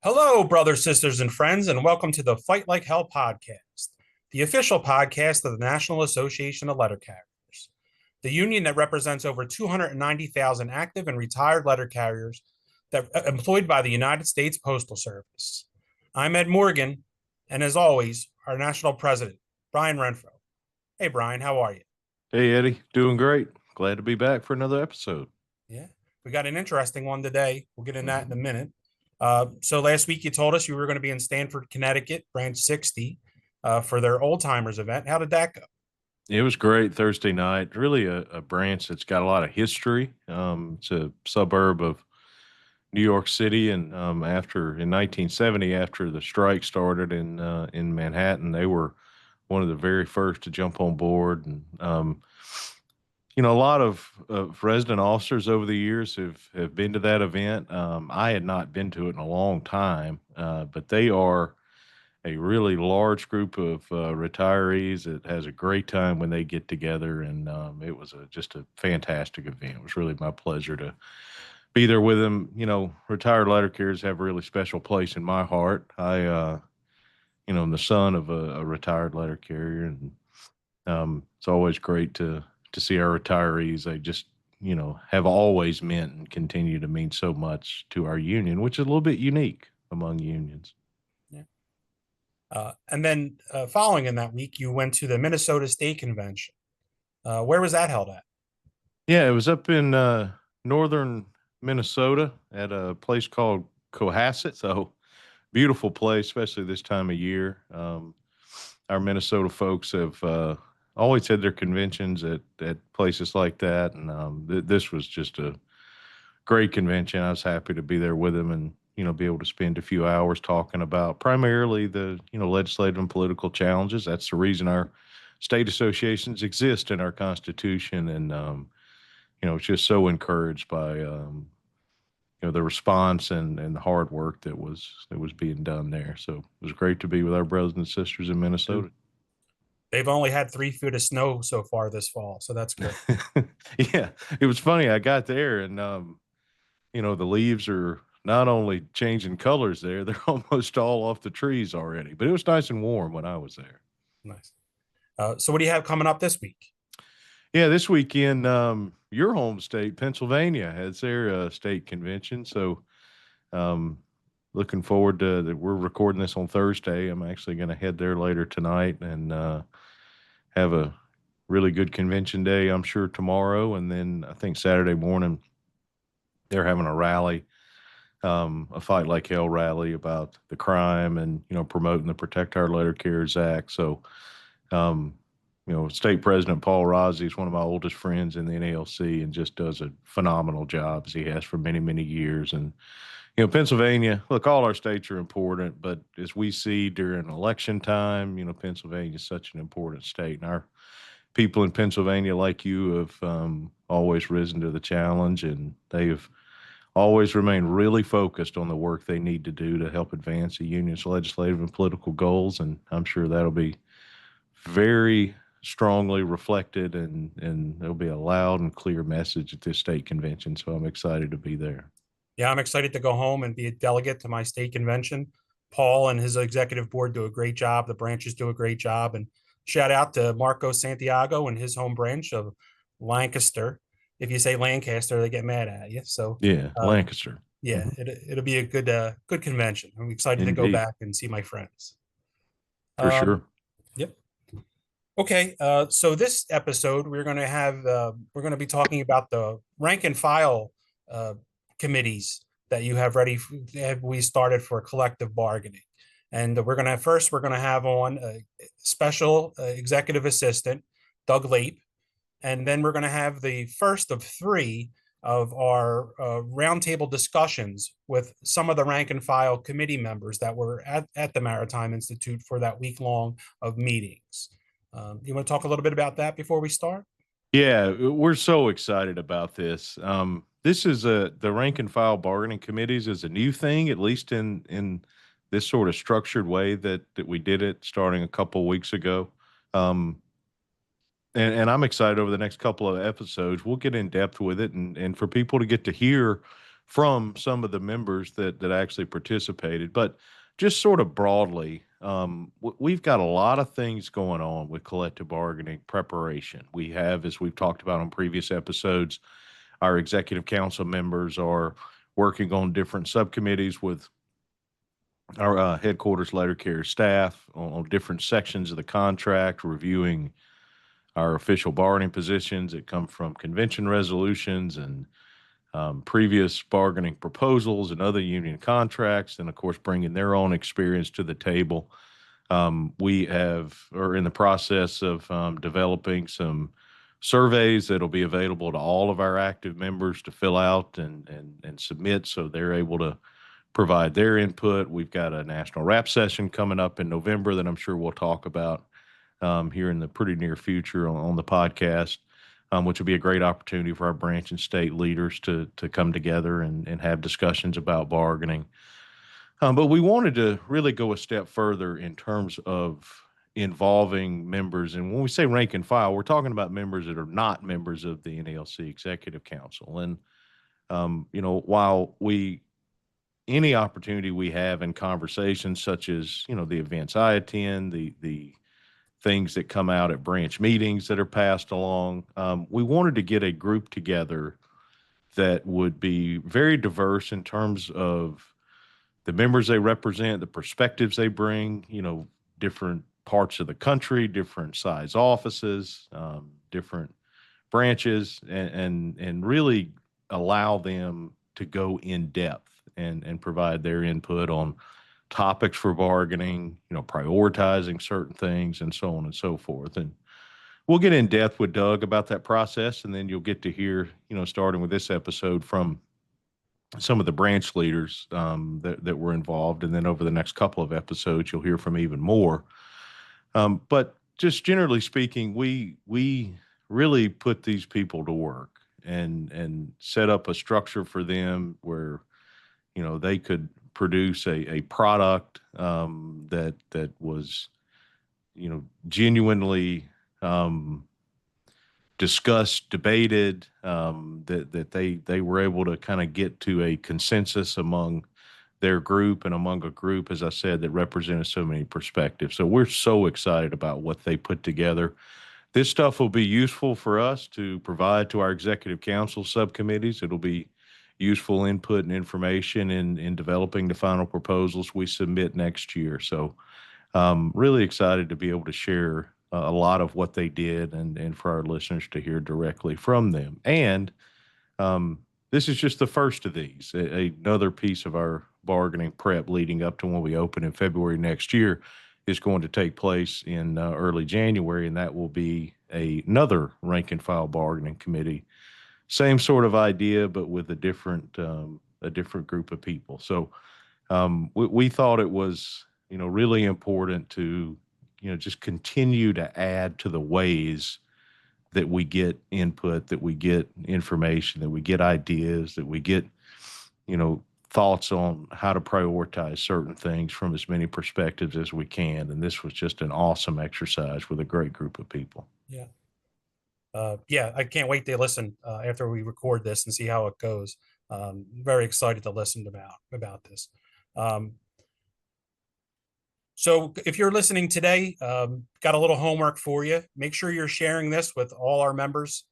Hello, brothers, sisters, and friends, and welcome to the Fight Like Hell podcast, the official podcast of the National Association of Letter Carriers, the union that represents over 290,000 active and retired letter carriers that employed by the United States Postal Service. I'm Ed Morgan, and as always, our national president, Brian Renfro. Hey, Brian, how are you? Hey, Eddie, doing great. Glad to be back for another episode. Yeah, we got an interesting one today. We'll get in that in a minute. So last week you told us you were going to be in Stamford, Connecticut, Branch 60, for their old timers event. How did that go? It was great Thursday night. Really a branch that's got a lot of history. It's a suburb of New York City, and in 1970, after the strike started in Manhattan, they were one of the very first to jump on board. And a lot of resident officers over the years have been to that event. I had not been to it in a long time, but they are a really large group of retirees that has a great time when they get together, and it was just a fantastic event. It was really my pleasure to be there with them. Retired letter carriers have a really special place in my heart. I'm the son of a retired letter carrier, and it's always great to see our retirees. They just, have always meant and continue to mean so much to our union, which is a little bit unique among unions. Yeah. And then following in that week, you went to the Minnesota State Convention. Where was that held at? Yeah, it was up in northern Minnesota at a place called Cohasset. So beautiful place, especially this time of year. Our Minnesota folks have always had their conventions at places like that, and this was just a great convention. I was happy to be there with them and be able to spend a few hours talking about primarily the legislative and political challenges. That's the reason our state associations exist in our Constitution, and it's just so encouraged by the response and the hard work that was being done there. So it was great to be with our brothers and sisters in Minnesota. They've only had 3 feet of snow so far this fall, so that's good. Yeah, it was funny. I got there, and the leaves are not only changing colors there; they're almost all off the trees already. But it was nice and warm when I was there. Nice. So what do you have coming up this week? Yeah, this weekend, your home state, Pennsylvania, has their state convention. So looking forward to that. We're recording this on Thursday. I'm actually going to head there later tonight and have a really good convention day, I'm sure, tomorrow. And then I think Saturday morning, they're having a rally, a Fight Like Hell rally about the crime and, promoting the Protect Our Letter Carriers Act. So, State President Paul Rozzi is one of my oldest friends in the NALC and just does a phenomenal job, as he has for many, many years. And, Pennsylvania, look, all our states are important, but as we see during election time, Pennsylvania is such an important state. And our people in Pennsylvania, like you, have always risen to the challenge, and they have always remained really focused on the work they need to do to help advance the union's legislative and political goals. And I'm sure that'll be very strongly reflected, and there'll be a loud and clear message at this state convention. So I'm excited to be there. Yeah, I'm excited to go home and be a delegate to my state convention. Paul and his executive board do a great job. The branches do a great job. And shout out to Marco Santiago and his home branch of Lancaster. If you say Lancaster, they get mad at you. So yeah, Lancaster. Yeah, Mm-hmm. it'll be a good convention. I'm excited Indeed. to go back and see my friends. For sure. Yep. Okay. So this episode, we're going to be talking about the rank and file committees that you have ready. We started for collective bargaining, and we're going to have on a special executive assistant, Doug Lape, and then we're going to have the first of 3 of our roundtable discussions with some of the rank and file committee members that were at the Maritime Institute for that week long of meetings. You want to talk a little bit about that before we start? Yeah, we're so excited about this. This is the rank and file bargaining committees is a new thing, at least in this sort of structured way that we did it starting a couple weeks ago. and I'm excited over the next couple of episodes. We'll get in depth with it, and for people to get to hear from some of the members that actually participated. But just sort of broadly, we've got a lot of things going on with collective bargaining preparation. We have, as we've talked about on previous episodes, our executive council members are working on different subcommittees with our headquarters letter carrier staff on different sections of the contract, reviewing our official bargaining positions that come from convention resolutions and previous bargaining proposals and other union contracts, and of course, bringing their own experience to the table. We are in the process of developing some surveys that'll be available to all of our active members to fill out and submit, so they're able to provide their input. We've got a national rap session coming up in November that I'm sure we'll talk about here in the pretty near future on the podcast, which will be a great opportunity for our branch and state leaders to come together and have discussions about bargaining. But we wanted to really go a step further in terms of involving members. And when we say rank and file, we're talking about members that are not members of the NALC Executive Council. And, while any opportunity we have in conversations such as, the events I attend, the things that come out at branch meetings that are passed along, we wanted to get a group together that would be very diverse in terms of the members they represent, the perspectives they bring, different parts of the country, different size offices, different branches, and really allow them to go in depth and provide their input on topics for bargaining, prioritizing certain things and so on and so forth. And we'll get in depth with Doug about that process, and then you'll get to hear, starting with this episode, from some of the branch leaders that were involved. And then over the next couple of episodes, you'll hear from even more. But just generally speaking, we really put these people to work and set up a structure for them where, they could produce a product that was, genuinely discussed, debated, that they were able to kind of get to a consensus among their group and among a group, as I said, that represented so many perspectives. So we're so excited about what they put together. This stuff will be useful for us to provide to our executive council subcommittees. It'll be useful input and information in developing the final proposals we submit next year. So really excited to be able to share a lot of what they did and for our listeners to hear directly from them. And this is just the first of these. Another piece of our bargaining prep leading up to when we open in February next year is going to take place in early January, and that will be another rank and file bargaining committee. Same sort of idea, but with a different group of people. So we thought it was, really important to, just continue to add to the ways that we get input, that we get information, that we get ideas, that we get, thoughts on how to prioritize certain things from as many perspectives as we can. And this was just an awesome exercise with a great group of people. Yeah. I can't wait to listen after we record this and see how it goes. Very excited to listen about this. So if you're listening today, got a little homework for you. Make sure you're sharing this with all our members.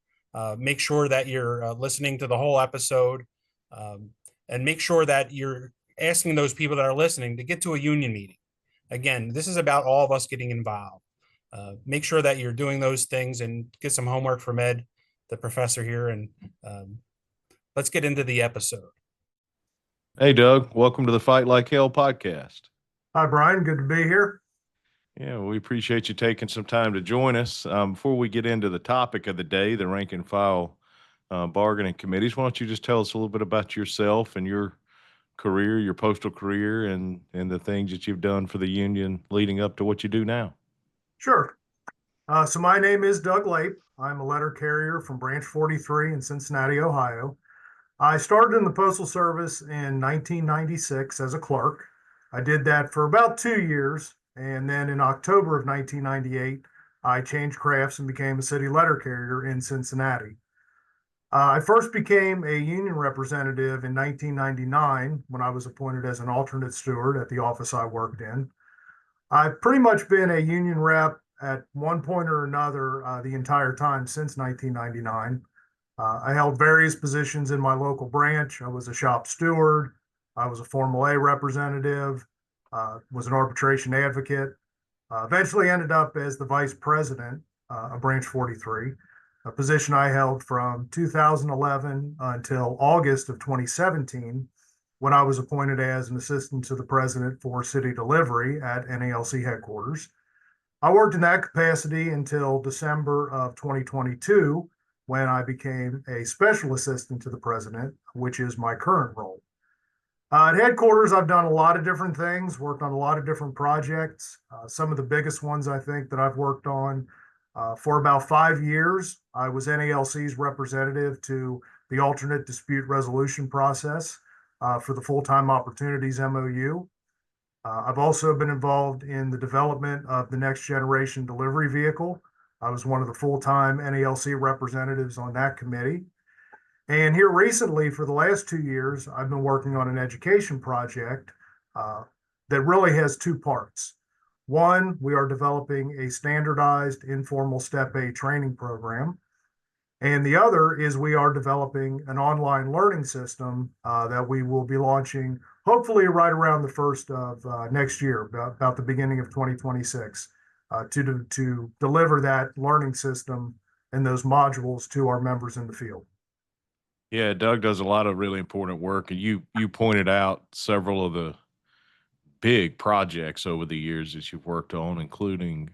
Make sure that you're listening to the whole episode, and make sure that you're asking those people that are listening to get to a union meeting. Again, this is about all of us getting involved. Make sure that you're doing those things and get some homework from Ed, the professor here, and let's get into the episode. Hey, Doug, welcome to the Fight Like Hell podcast. Hi, Brian. Good to be here. Yeah, we appreciate you taking some time to join us. Before we get into the topic of the day, the rank and file bargaining committees, why don't you just tell us a little bit about yourself and your career, your postal career, and the things that you've done for the union leading up to what you do now? Sure. So my name is Doug Lape. I'm a letter carrier from Branch 43 in Cincinnati, Ohio. I started in the Postal Service in 1996 as a clerk. I did that for about 2 years, and then in October of 1998, I changed crafts and became a city letter carrier in Cincinnati. I first became a union representative in 1999 when I was appointed as an alternate steward at the office I worked in. I've pretty much been a union rep at one point or another the entire time since 1999. I held various positions in my local branch. I was a shop steward. I was a Formal A representative, was an arbitration advocate. Eventually ended up as the vice president of Branch 43, a position I held from 2011 until August of 2017, when I was appointed as an assistant to the president for city delivery at NALC headquarters. I worked in that capacity until December of 2022, when I became a special assistant to the president, which is my current role. At headquarters, I've done a lot of different things, worked on a lot of different projects. Some of the biggest ones I think that I've worked on for about 5 years, I was NALC's representative to the alternate dispute resolution process for the full-time opportunities MOU. I've also been involved in the development of the next generation delivery vehicle. I was one of the full-time NALC representatives on that committee. And here recently, for the last 2 years, I've been working on an education project that really has two parts. One, we are developing a standardized informal Step A training program. And the other is we are developing an online learning system that we will be launching hopefully right around the first of next year, about the beginning of 2026, to deliver that learning system and those modules to our members in the field. Yeah, Doug does a lot of really important work, and you pointed out several of the big projects over the years that you've worked on, including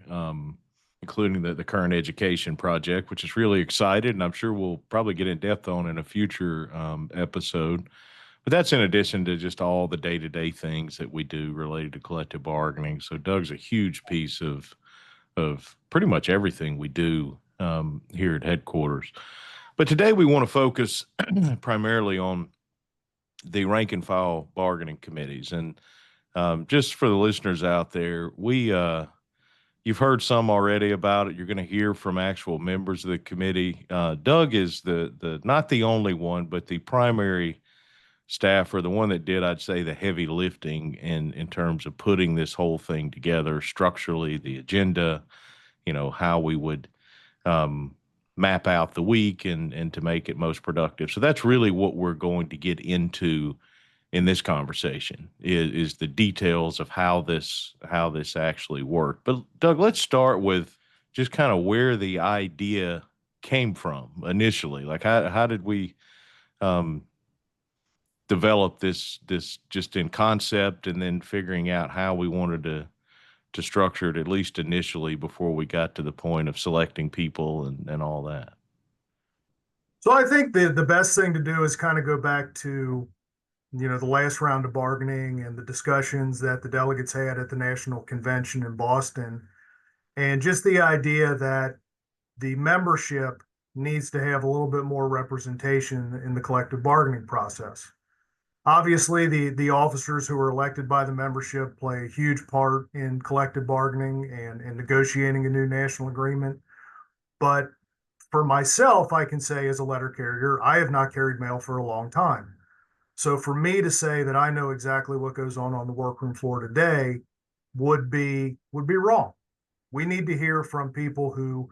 the current education project, which is really excited, and I'm sure we'll probably get in depth on in a future episode. But that's in addition to just all the day-to-day things that we do related to collective bargaining. So Doug's a huge piece of pretty much everything we do here at headquarters. But today we want to focus primarily on the rank and file bargaining committees. And just for the listeners out there, you've heard some already about it. You're going to hear from actual members of the committee. Doug is the not the only one, but the primary staffer, the one that did, I'd say, the heavy lifting in terms of putting this whole thing together structurally, the agenda, how we would map out the week and to make it most productive. So that's really what we're going to get into in this conversation is the details of how this actually worked. But Doug, let's start with just kind of where the idea came from initially. Like how did we develop this just in concept, and then figuring out how we wanted to structure it, at least initially, before we got to the point of selecting people and all that? So I think the best thing to do is kind of go back to, the last round of bargaining and the discussions that the delegates had at the National Convention in Boston, and just the idea that the membership needs to have a little bit more representation in the collective bargaining process. Obviously, the officers who are elected by the membership play a huge part in collective bargaining and negotiating a new national agreement. But for myself, I can say as a letter carrier, I have not carried mail for a long time. So for me to say that I know exactly what goes on the workroom floor today would be wrong. We need to hear from people who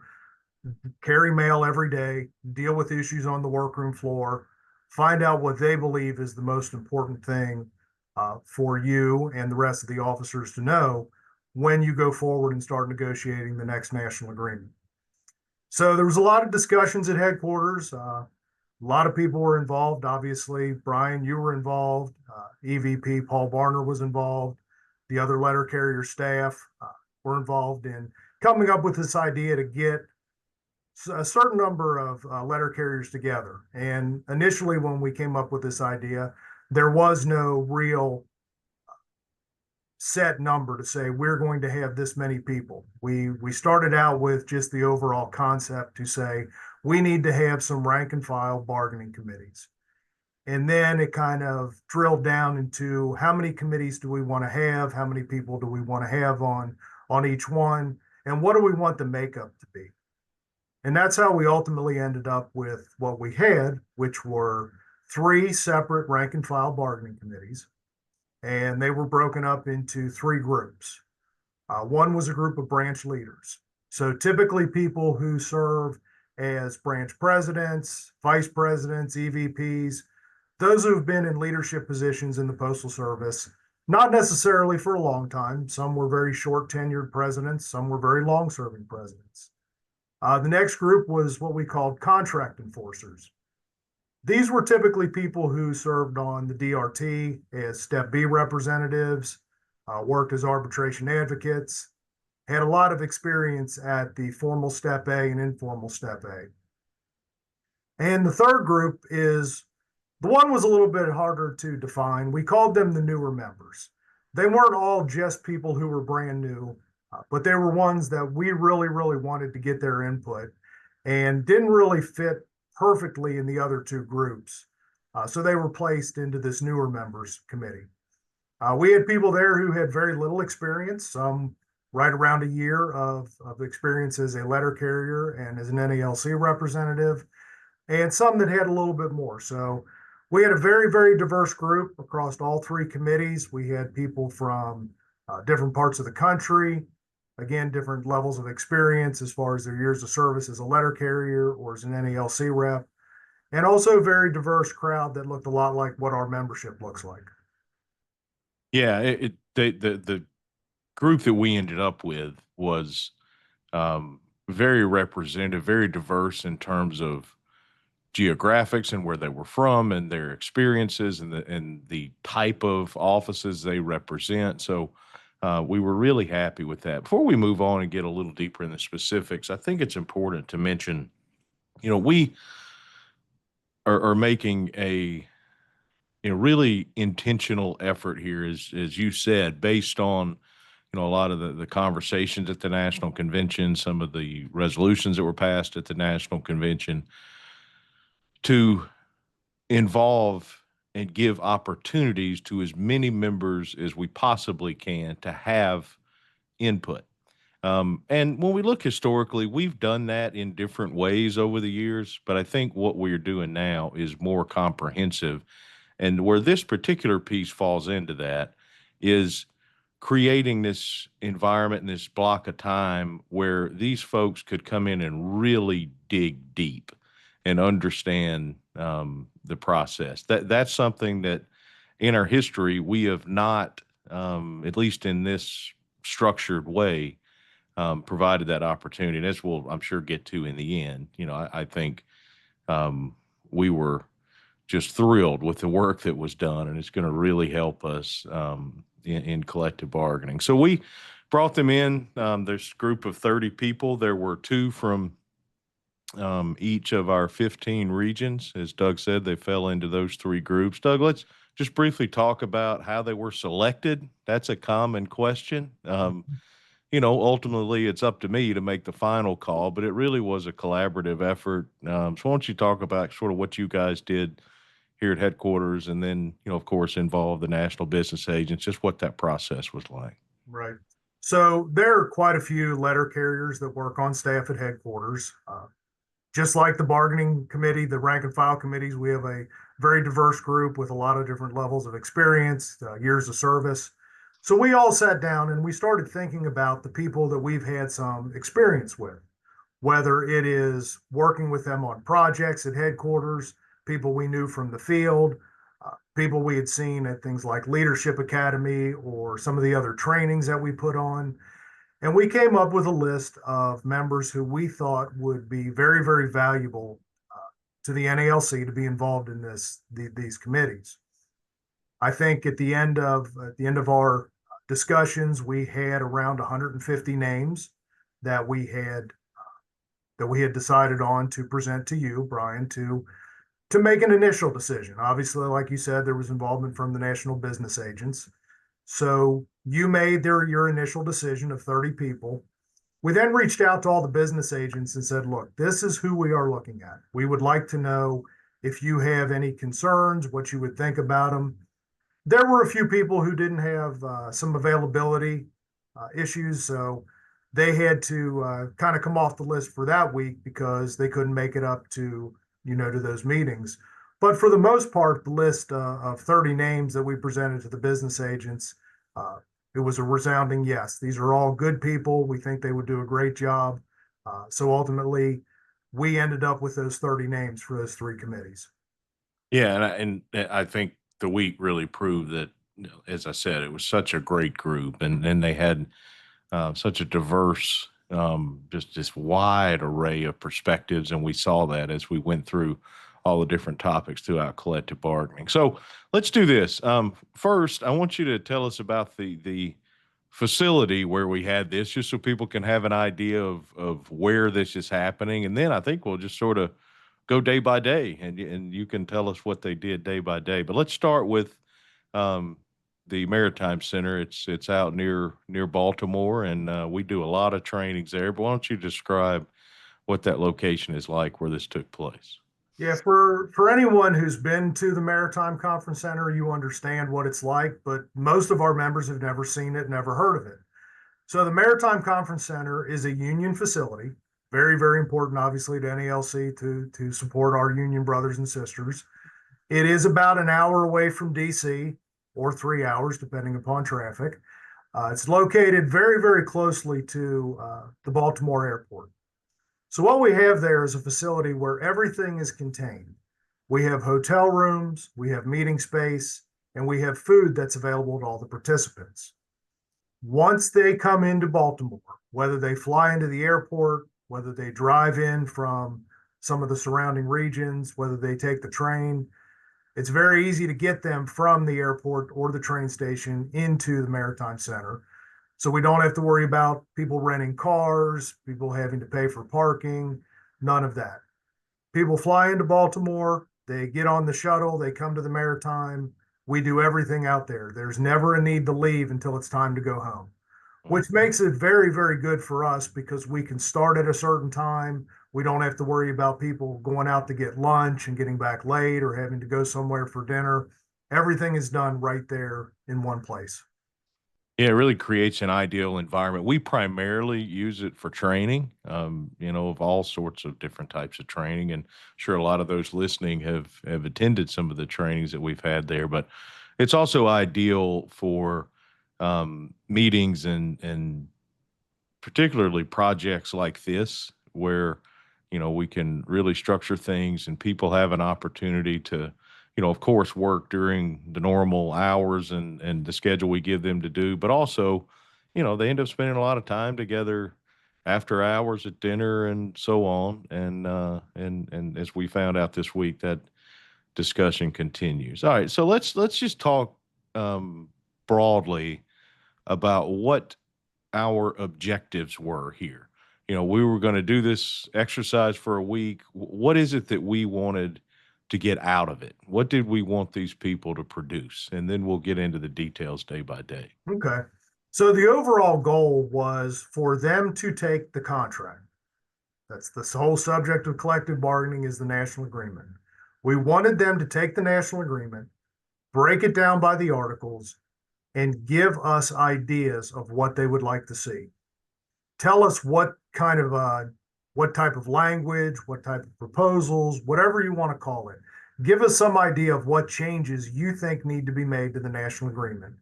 carry mail every day, deal with issues on the workroom floor, find out what they believe is the most important thing for you and the rest of the officers to know when you go forward and start negotiating the next national agreement. So there was a lot of discussions at headquarters. A lot of people were involved. Obviously, Brian, you were involved. EVP Paul Barner was involved. The other letter carrier staff were involved in coming up with this idea to get a certain number of letter carriers together. And initially, when we came up with this idea, there was no real set number to say we're going to have this many people. We started out with just the overall concept to say we need to have some rank and file bargaining committees. And then it kind of drilled down into how many committees do we want to have? How many people do we want to have on each one? and what do we want the makeup to be? And that's how we ultimately ended up with what we had, which were 3 separate rank and file bargaining committees. And they were broken up into 3 groups. One was a group of branch leaders. So typically people who serve as branch presidents, vice presidents, EVPs, those who've been in leadership positions in the Postal Service, not necessarily for a long time. Some were very short tenured presidents, some were very long serving presidents. The next group was what we called contract enforcers. These were typically people who served on the DRT as Step B representatives, worked as arbitration advocates, had a lot of experience at the formal Step A and informal Step A. And the third group is the one was a little bit harder to define. We called them the newer members. They weren't all just people who were brand new, but they were ones that we really, really wanted to get their input and didn't really fit perfectly in the other 2 groups. So they were placed into this newer members committee. We had people there who had very little experience, some right around a year of experience as a letter carrier and as an NALC representative, and some that had a little bit more. So we had a very, very diverse group across all 3 committees. We had people from different parts of the country, again, different levels of experience as far as their years of service as a letter carrier or as an NALC rep, and also a very diverse crowd that looked a lot like what our membership looks like. Yeah, the group that we ended up with was very representative, very diverse in terms of geographics and where they were from and their experiences and the type of offices they represent. So we were really happy with that. Before we move on and get a little deeper in the specifics, I think it's important to mention, we are making a really intentional effort here, as you said, based on a lot of the conversations at the national convention, some of the resolutions that were passed at the national convention, to involve and give opportunities to as many members as we possibly can to have input. And when we look historically, we've done that in different ways over the years, but I think what we're doing now is more comprehensive. And where this particular piece falls into that is creating this environment and this block of time where these folks could come in and really dig deep and understand the process. That's something that in our history we have not, at least in this structured way, provided that opportunity. And as we'll, I'm sure, get to in the end. I think we were just thrilled with the work that was done, and it's going to really help us in collective bargaining. So we brought them in. There's a group of 30 people. There were 2 from each of our 15 regions. As Doug said, they fell into those 3 groups. Doug, let's just briefly talk about how they were selected. That's a common question. Ultimately it's up to me to make the final call, but it really was a collaborative effort. So why don't you talk about sort of what you guys did here at headquarters, and then, of course, involve the national business agents, just what that process was like. Right. So there are quite a few letter carriers that work on staff at headquarters. Just like the bargaining committee, the rank and file committees, we have a very diverse group with a lot of different levels of experience, years of service. So we all sat down and we started thinking about the people that we've had some experience with, whether it is working with them on projects at headquarters, people we knew from the field, people we had seen at things like Leadership Academy or some of the other trainings that we put on. And we came up with a list of members who we thought would be very, very valuable to the NALC to be involved in these committees. I think at the end of our discussions, we had around 150 names that we had decided on to present to you, Brian, to make an initial decision. Obviously, like you said, there was involvement from the national business agents. So you made your initial decision of 30 people. We then reached out to all the business agents and said, look, this is who we are looking at. We would like to know if you have any concerns, what you would think about them. There were a few people who didn't have some availability issues. So they had to kind of come off the list for that week because they couldn't make it up to, to those meetings. But for the most part, the list of 30 names that we presented to the business agents, it was a resounding yes. These are all good people. We think they would do a great job. So ultimately, we ended up with those 30 names for those three committees. Yeah, and I think the week really proved that, as I said, it was such a great group, and they had such a diverse, just this wide array of perspectives, and we saw that as we went through all the different topics throughout collective bargaining. So let's do this. First, I want you to tell us about the facility where we had this, just so people can have an idea of where this is happening, and then I think we'll just sort of go day by day, and you can tell us what they did day by day. But let's start with um, the Maritime Center. It's out near Baltimore, and we do a lot of trainings there. But why don't you describe what that location is like where this took place? Yeah, for anyone who's been to the Maritime Conference Center, you understand what it's like, but most of our members have never seen it, never heard of it. So the Maritime Conference Center is a union facility, very, very important, obviously, to NALC to support our union brothers and sisters. It is about an hour away from DC, or 3 hours, depending upon traffic. It's located very, very closely to the Baltimore airport. So what we have there is a facility where everything is contained. We have hotel rooms, we have meeting space, and we have food that's available to all the participants. Once they come into Baltimore, whether they fly into the airport, whether they drive in from some of the surrounding regions, whether they take the train, it's very easy to get them from the airport or the train station into the Maritime Center. So we don't have to worry about people renting cars, people having to pay for parking, none of that. People fly into Baltimore, they get on the shuttle, they come to the Maritime. We do everything out there. There's never a need to leave until it's time to go home, which makes it very, very good for us because we can start at a certain time. We don't have to worry about people going out to get lunch and getting back late or having to go somewhere for dinner. Everything is done right there in one place. Yeah, it really creates an ideal environment. We primarily use it for training, of all sorts of different types of training. And sure, a lot of those listening have attended some of the trainings that we've had there. But it's also ideal for meetings and particularly projects like this, where we can really structure things and people have an opportunity to of course, work during the normal hours and the schedule we give them to do, but also, they end up spending a lot of time together after hours at dinner and so on. And as we found out this week, that discussion continues. All right, so let's just talk broadly about what our objectives were here. We were going to do this exercise for a week. What is it that we wanted to get out of it? What did we want these people to produce? And then we'll get into the details day by day. Okay. So the overall goal was for them to take the contract. That's the whole subject of collective bargaining is the national agreement. We wanted them to take the national agreement, break it down by the articles, and give us ideas of what they would like to see. Tell us what type of language, what type of proposals, whatever you want to call it. Give us some idea of what changes you think need to be made to the national agreement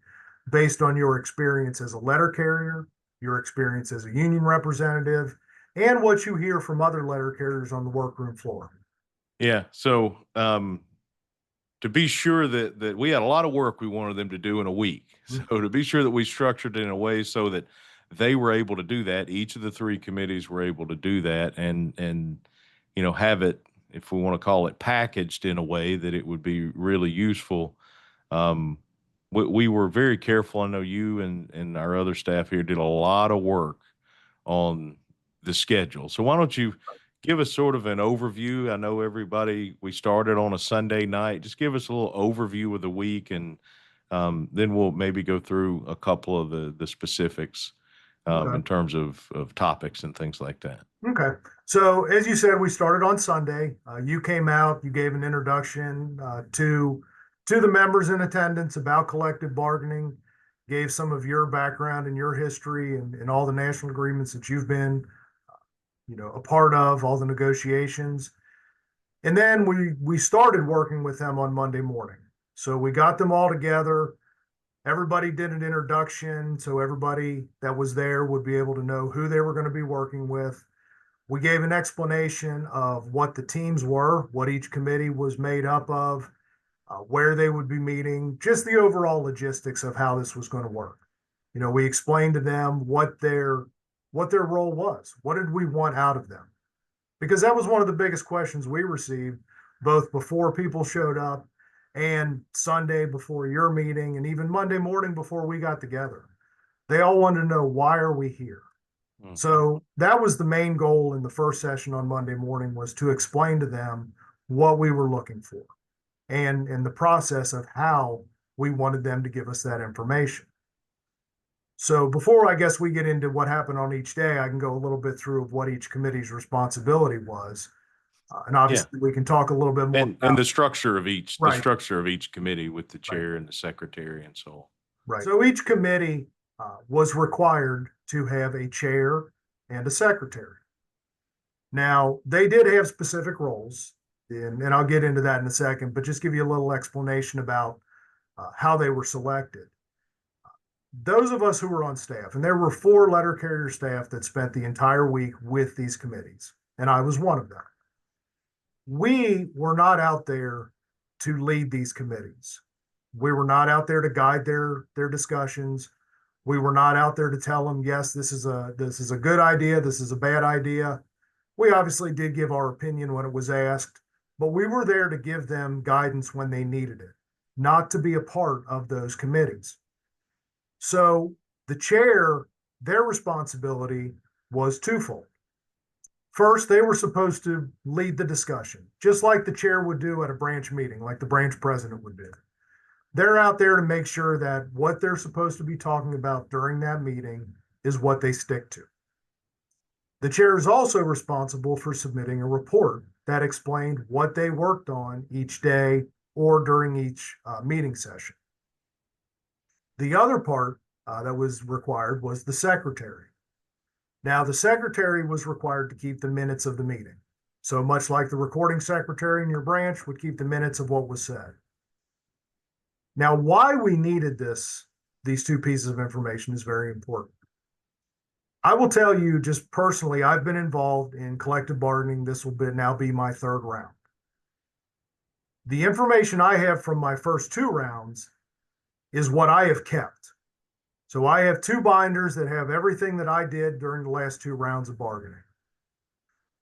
based on your experience as a letter carrier, your experience as a union representative, and what you hear from other letter carriers on the workroom floor. Yeah. So to be sure that we had a lot of work we wanted them to do in a week. So to be sure that we structured it in a way so that they were able to do that, each of the three committees were able to do that and have it, if we want to call it, packaged in a way that it would be really useful. We were very careful. I know you and our other staff here did a lot of work on the schedule. So why don't you give us sort of an overview? I know we started on a Sunday night. Just give us a little overview of the week, and then we'll maybe go through a couple of the specifics in terms of topics and things like that. Okay. So as you said, we started on Sunday. You came out, you gave an introduction to the members in attendance about collective bargaining. gave some of your background and your history and all the national agreements that you've been, a part of, all the negotiations. And then we started working with them on Monday morning. So we got them all together. Everybody did an introduction, so everybody that was there would be able to know who they were going to be working with. We gave an explanation of what the teams were, what each committee was made up of, where they would be meeting, just the overall logistics of how this was going to work. We explained to them what their role was. What did we want out of them? Because that was one of the biggest questions we received, both before people showed up and Sunday before your meeting, and even Monday morning before we got together. They all wanted to know, why are we here? Mm-hmm. So that was the main goal in the first session on Monday morning, was to explain to them what we were looking for and the process of how we wanted them to give us that information. So before I guess we get into what happened on each day, I can go a little bit through of what each committee's responsibility was. And obviously we can talk a little bit more and the structure of each, right. The structure of each committee with the chair right. and the secretary and so on. Right. So each committee was required to have a chair and a secretary. Now, they did have specific roles, and I'll get into that in a second, but just give you a little explanation about how they were selected. Those of us who were on staff, and there were 4 letter carrier staff that spent the entire week with these committees, and I was one of them. We were not out there to lead these committees. We were not out there to guide their discussions. We were not out there to tell them, yes, this is a good idea, this is a bad idea. We obviously did give our opinion when it was asked, but we were there to give them guidance when they needed it, not to be a part of those committees. So the chair, their responsibility was twofold. First, they were supposed to lead the discussion, just like the chair would do at a branch meeting, like the branch president would do. They're out there to make sure that what they're supposed to be talking about during that meeting is what they stick to. The chair is also responsible for submitting a report that explained what they worked on each day or during each meeting session. The other part that was required was the secretary. Now, the secretary was required to keep the minutes of the meeting. So much like the recording secretary in your branch would keep the minutes of what was said. Now, why we needed these 2 pieces of information is very important. I will tell you just personally, I've been involved in collective bargaining. This will now be my 3rd round. The information I have from my first 2 rounds is what I have kept. So I have 2 binders that have everything that I did during the last 2 rounds of bargaining.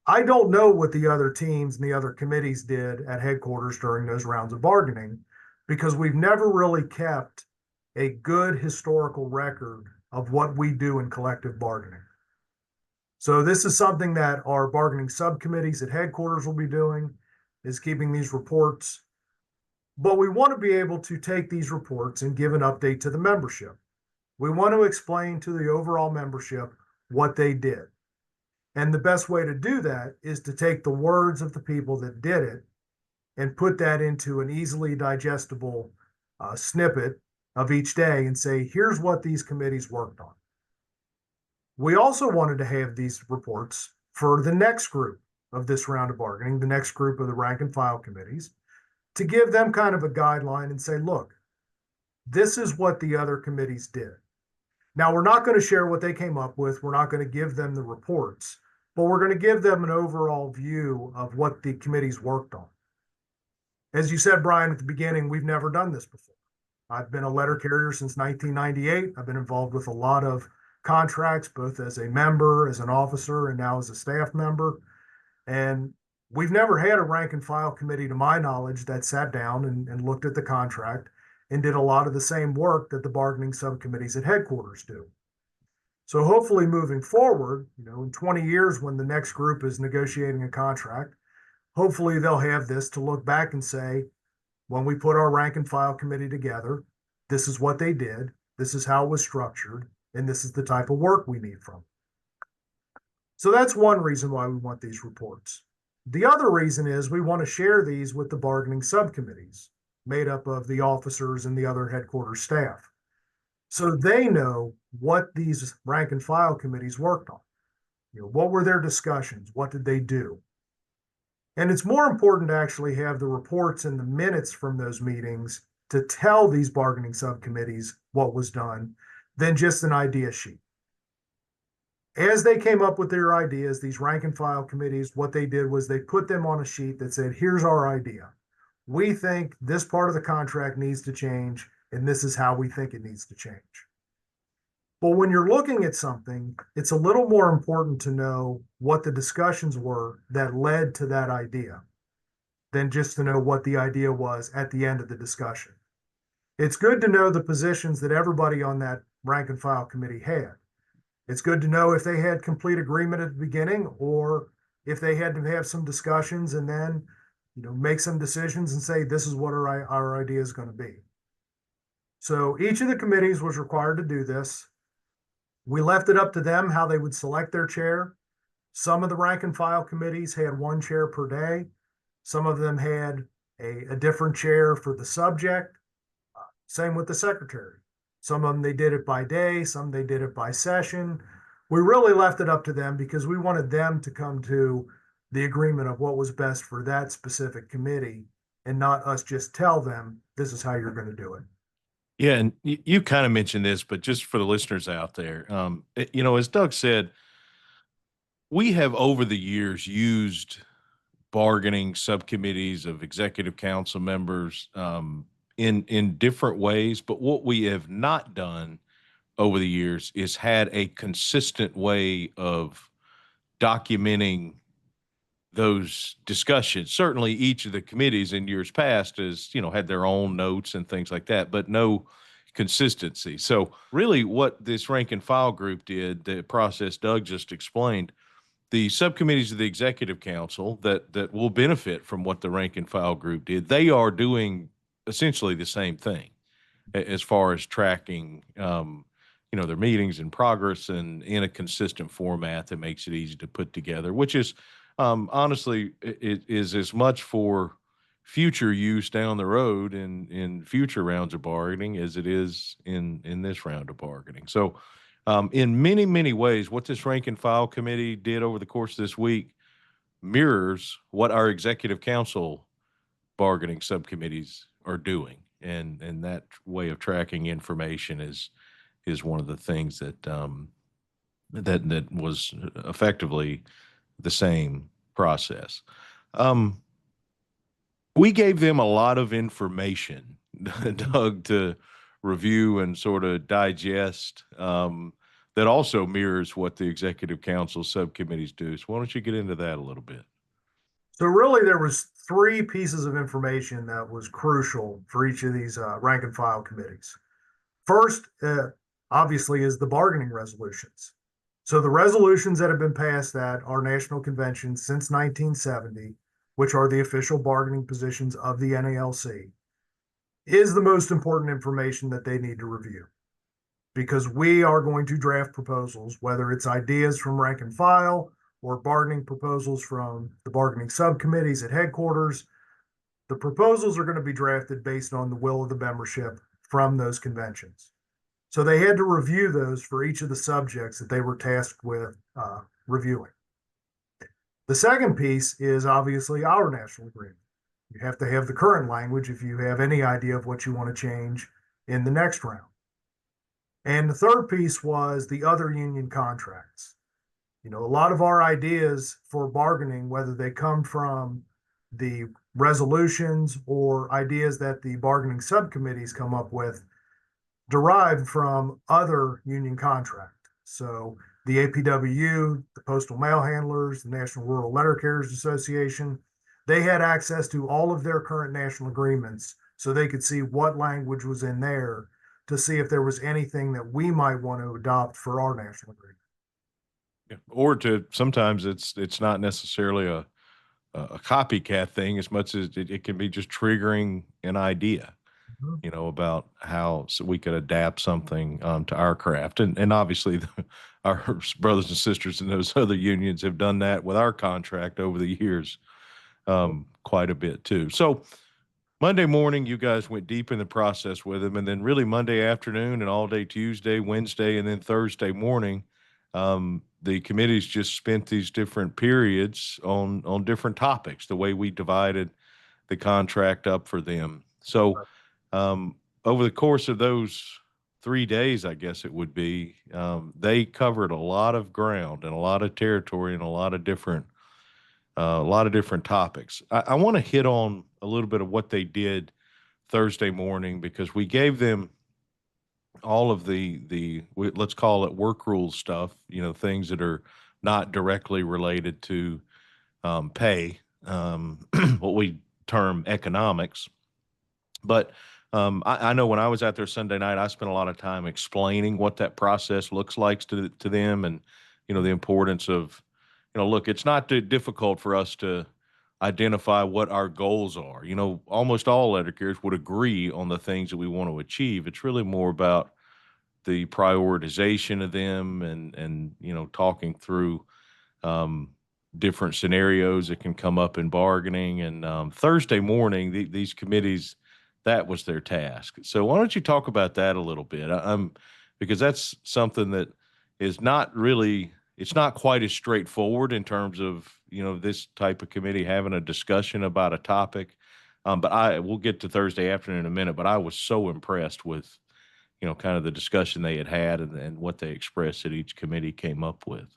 I don't know what the other teams and the other committees did at headquarters during those rounds of bargaining, because we've never really kept a good historical record of what we do in collective bargaining. So this is something that our bargaining subcommittees at headquarters will be doing, is keeping these reports. But we want to be able to take these reports and give an update to the membership. We want to explain to the overall membership what they did. And the best way to do that is to take the words of the people that did it and put that into an easily digestible snippet of each day and say, here's what these committees worked on. We also wanted to have these reports for the next group of this round of bargaining, the next group of the rank and file committees, to give them kind of a guideline and say, look, this is what the other committees did. Now, we're not going to share what they came up with. We're not going to give them the reports, but we're going to give them an overall view of what the committees worked on. As you said, Brian, at the beginning, we've never done this before. I've been a letter carrier since 1998. I've been involved with a lot of contracts, both as a member, as an officer, and now as a staff member. And we've never had a rank and file committee, to my knowledge, that sat down and looked at the contract and did a lot of the same work that the bargaining subcommittees at headquarters do. So hopefully moving forward, in 20 years when the next group is negotiating a contract, hopefully they'll have this to look back and say, when we put our rank and file committee together, this is what they did, this is how it was structured, and this is the type of work we need from them. So that's one reason why we want these reports. The other reason is we want to share these with the bargaining subcommittees, made up of the officers and the other headquarters staff. So they know what these rank and file committees worked on. What were their discussions? What did they do? And it's more important to actually have the reports and the minutes from those meetings to tell these bargaining subcommittees what was done than just an idea sheet. As they came up with their ideas, these rank and file committees, what they did was they put them on a sheet that said, here's our idea. We think this part of the contract needs to change, and this is how we think it needs to change. But when you're looking at something, it's a little more important to know what the discussions were that led to that idea than just to know what the idea was at the end of the discussion. It's good to know the positions that everybody on that rank and file committee had. It's good to know if they had complete agreement at the beginning or if they had to have some discussions and then, make some decisions and say, this is what our idea is going to be. So each of the committees was required to do this. We left it up to them how they would select their chair. Some of the rank and file committees had one chair per day. Some of them had a different chair for the subject. Same with the secretary. Some of them, they did it by day. Some they did it by session. We really left it up to them because we wanted them to come to the agreement of what was best for that specific committee and not us just tell them, this is how you're going to do it. Yeah, and you kind of mentioned this, but just for the listeners out there, as Doug said, we have over the years used bargaining subcommittees of executive council members in different ways, but what we have not done over the years is had a consistent way of documenting those discussions. Certainly each of the committees in years past has, had their own notes and things like that, but no consistency. So really what this rank and file group did, the process Doug just explained, the subcommittees of the executive council that will benefit from what the rank and file group did, they are doing essentially the same thing as far as tracking, their meetings in progress and in a consistent format that makes it easy to put together, which is honestly, it is as much for future use down the road in future rounds of bargaining as it is in this round of bargaining. So in many, many ways, what this rank and file committee did over the course of this week mirrors what our executive council bargaining subcommittees are doing. And that way of tracking information is one of the things that that was effectively the same process. We gave them a lot of information, Doug, to review and sort of digest that also mirrors what the executive council subcommittees do. So why don't you get into that a little bit? So really there was three pieces of information that was crucial for each of these rank and file committees. First, obviously, is the bargaining resolutions. So the resolutions that have been passed at our national convention since 1970, which are the official bargaining positions of the NALC, is the most important information that they need to review. Because we are going to draft proposals, whether it's ideas from rank and file or bargaining proposals from the bargaining subcommittees at headquarters. The proposals are going to be drafted based on the will of the membership from those conventions. So they had to review those for each of the subjects that they were tasked with reviewing. The second piece is obviously our national agreement. You have to have the current language if you have any idea of what you want to change in the next round. And the third piece was the other union contracts. A lot of our ideas for bargaining, whether they come from the resolutions or ideas that the bargaining subcommittees come up with, derived from other union contracts. So the APWU, the Postal Mail Handlers, the National Rural Letter Carriers Association, they had access to all of their current national agreements so they could see what language was in there to see if there was anything that we might want to adopt for our national agreement. Yeah. Or to sometimes it's not necessarily a copycat thing as much as it can be just triggering an idea, about how so we could adapt something to our craft. And obviously our brothers and sisters in those other unions have done that with our contract over the years quite a bit too. So Monday morning, you guys went deep in the process with them, and then really Monday afternoon and all day Tuesday, Wednesday, and then Thursday morning, the committees just spent these different periods on different topics. The way we divided the contract up for them. So over the course of those 3 days, I guess it would be, they covered a lot of ground and a lot of territory and a lot of different topics. I want to hit on a little bit of what they did Thursday morning because we gave them all of let's call it work rules stuff, things that are not directly related to pay, what we term economics. But I know when I was out there Sunday night, I spent a lot of time explaining what that process looks like to them, and the importance of, look, it's not too difficult for us to identify what our goals are. Almost all letter carriers would agree on the things that we want to achieve. It's really more about the prioritization of them and talking through different scenarios that can come up in bargaining. And Thursday morning, these committees, that was their task. So why don't you talk about that a little bit? Because that's something that is not really, it's not quite as straightforward in terms of, this type of committee having a discussion about a topic. But we'll get to Thursday afternoon in a minute, but I was so impressed with, kind of the discussion they had and what they expressed that each committee came up with.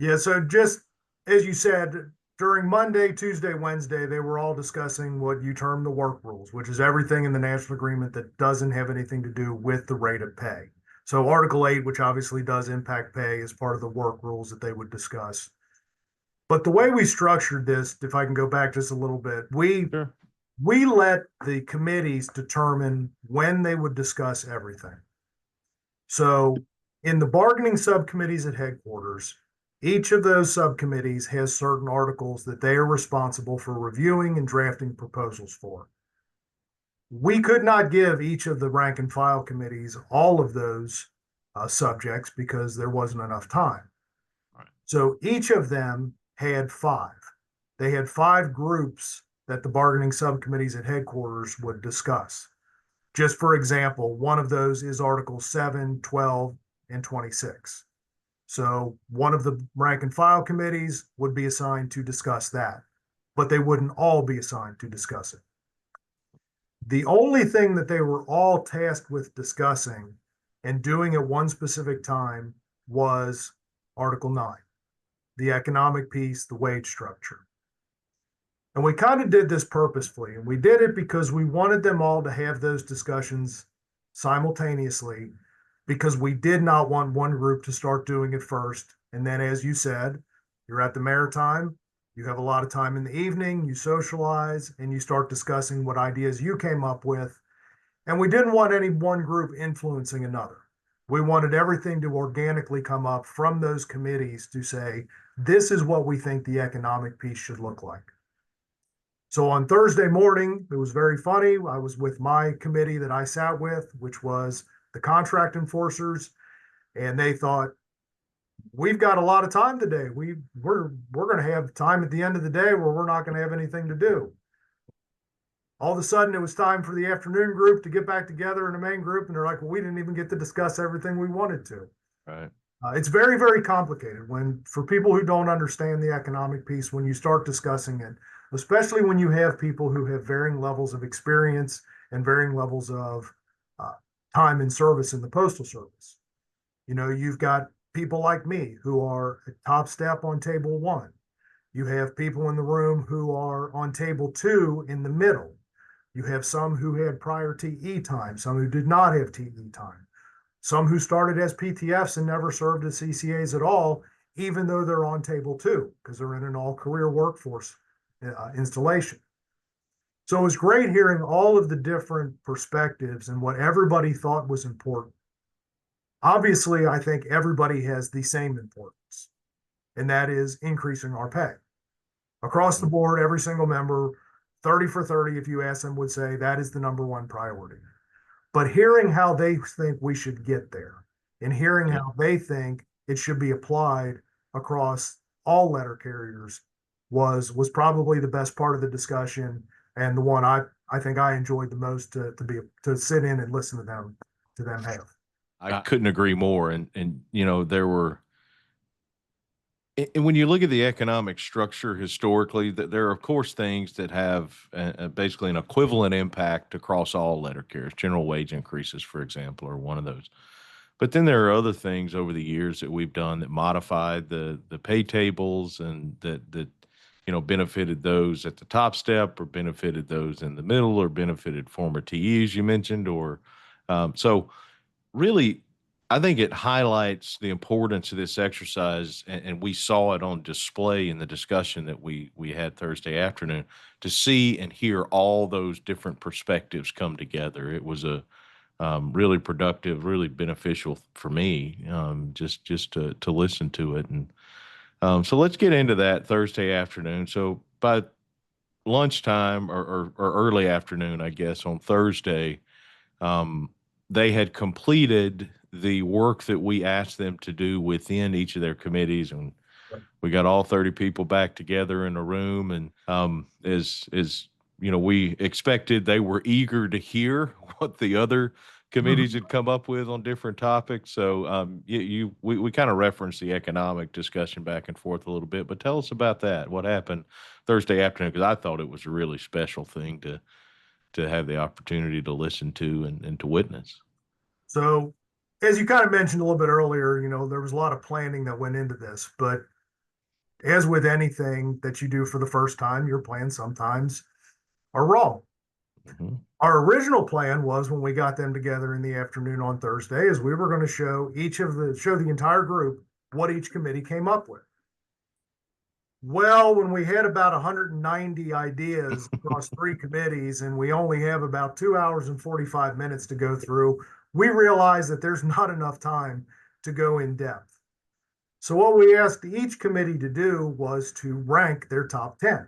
Yeah, so just as you said, during Monday, Tuesday, Wednesday, they were all discussing what you term the work rules, which is everything in the national agreement that doesn't have anything to do with the rate of pay. So Article 8, which obviously does impact pay, is part of the work rules that they would discuss. But the way we structured this, if I can go back just a little bit, Sure. we let the committees determine when they would discuss everything. So in the bargaining subcommittees at headquarters, each of those subcommittees has certain articles that they are responsible for reviewing and drafting proposals for. We could not give each of the rank and file committees all of those subjects because there wasn't enough time. Right. So each of them had 5. They had 5 groups that the bargaining subcommittees at headquarters would discuss. Just for example, one of those is Articles 7, 12, and 26. So one of the rank and file committees would be assigned to discuss that, but they wouldn't all be assigned to discuss it. The only thing that they were all tasked with discussing and doing at one specific time was Article 9, the economic piece, the wage structure. And we kind of did this purposefully, and we did it because we wanted them all to have those discussions simultaneously, because we did not want one group to start doing it first. And then, as you said, you're at the maritime, you have a lot of time in the evening, you socialize, and you start discussing what ideas you came up with. And we didn't want any one group influencing another. We wanted everything to organically come up from those committees to say, this is what we think the economic piece should look like. So on Thursday morning, it was very funny. I was with my committee that I sat with, which was the contract enforcers, and they thought, we've got a lot of time today. We're going to have time at the end of the day where we're not going to have anything to do. All of a sudden, it was time for the afternoon group to get back together in the main group, and they're like, well, we didn't even get to discuss everything we wanted to. Right. It's very, very complicated for people who don't understand the economic piece, when you start discussing it, especially when you have people who have varying levels of experience and varying levels of time in service in the Postal Service. You've got people like me who are at top step on table 1. You have people in the room who are on table 2 in the middle. You have some who had prior TE time, some who did not have TE time, some who started as PTFs and never served as CCAs at all, even though they're on table 2, because they're in an all-career workforce installation. So it was great hearing all of the different perspectives and what everybody thought was important. Obviously, I think everybody has the same importance, and that is increasing our pay. Across the board, every single member, 30 for 30, if you ask them, would say that is the number one priority. But hearing how they think we should get there, and hearing how they think it should be applied across all letter carriers was probably the best part of the discussion. and the one I think I enjoyed the most to sit in and listen to them have. I couldn't agree more. And there were, and when you look at the economic structure historically, that there are of course things that have basically an equivalent impact across all letter carriers. General wage increases, for example, are one of those. But then there are other things over the years that we've done that modified the pay tables, and that benefited those at the top step, or benefited those in the middle, or benefited former TEs you mentioned, or so really, I think it highlights the importance of this exercise, and we saw it on display in the discussion that we had Thursday afternoon, to see and hear all those different perspectives come together. It was a really productive, really beneficial for me, just to listen to it. And so let's get into that Thursday afternoon. So by lunchtime, or early afternoon, I guess, on Thursday, um, they had completed the work that we asked them to do within each of their committees, and we got all 30 people back together in a room. And as we expected, they were eager to hear what the other committees had come up with on different topics. So we kind of referenced the economic discussion back and forth a little bit, but tell us about that. What happened Thursday afternoon? Because I thought it was a really special thing to have the opportunity to listen to and to witness. So, as you kind of mentioned a little bit earlier, there was a lot of planning that went into this, but as with anything that you do for the first time, your plans sometimes are wrong. Mm-hmm. Our original plan was, when we got them together in the afternoon on Thursday, is we were going to show the entire group what each committee came up with. Well, when we had about 190 ideas across 3 committees, and we only have about 2 hours and 45 minutes to go through, we realized that there's not enough time to go in depth. So what we asked each committee to do was to rank their top 10,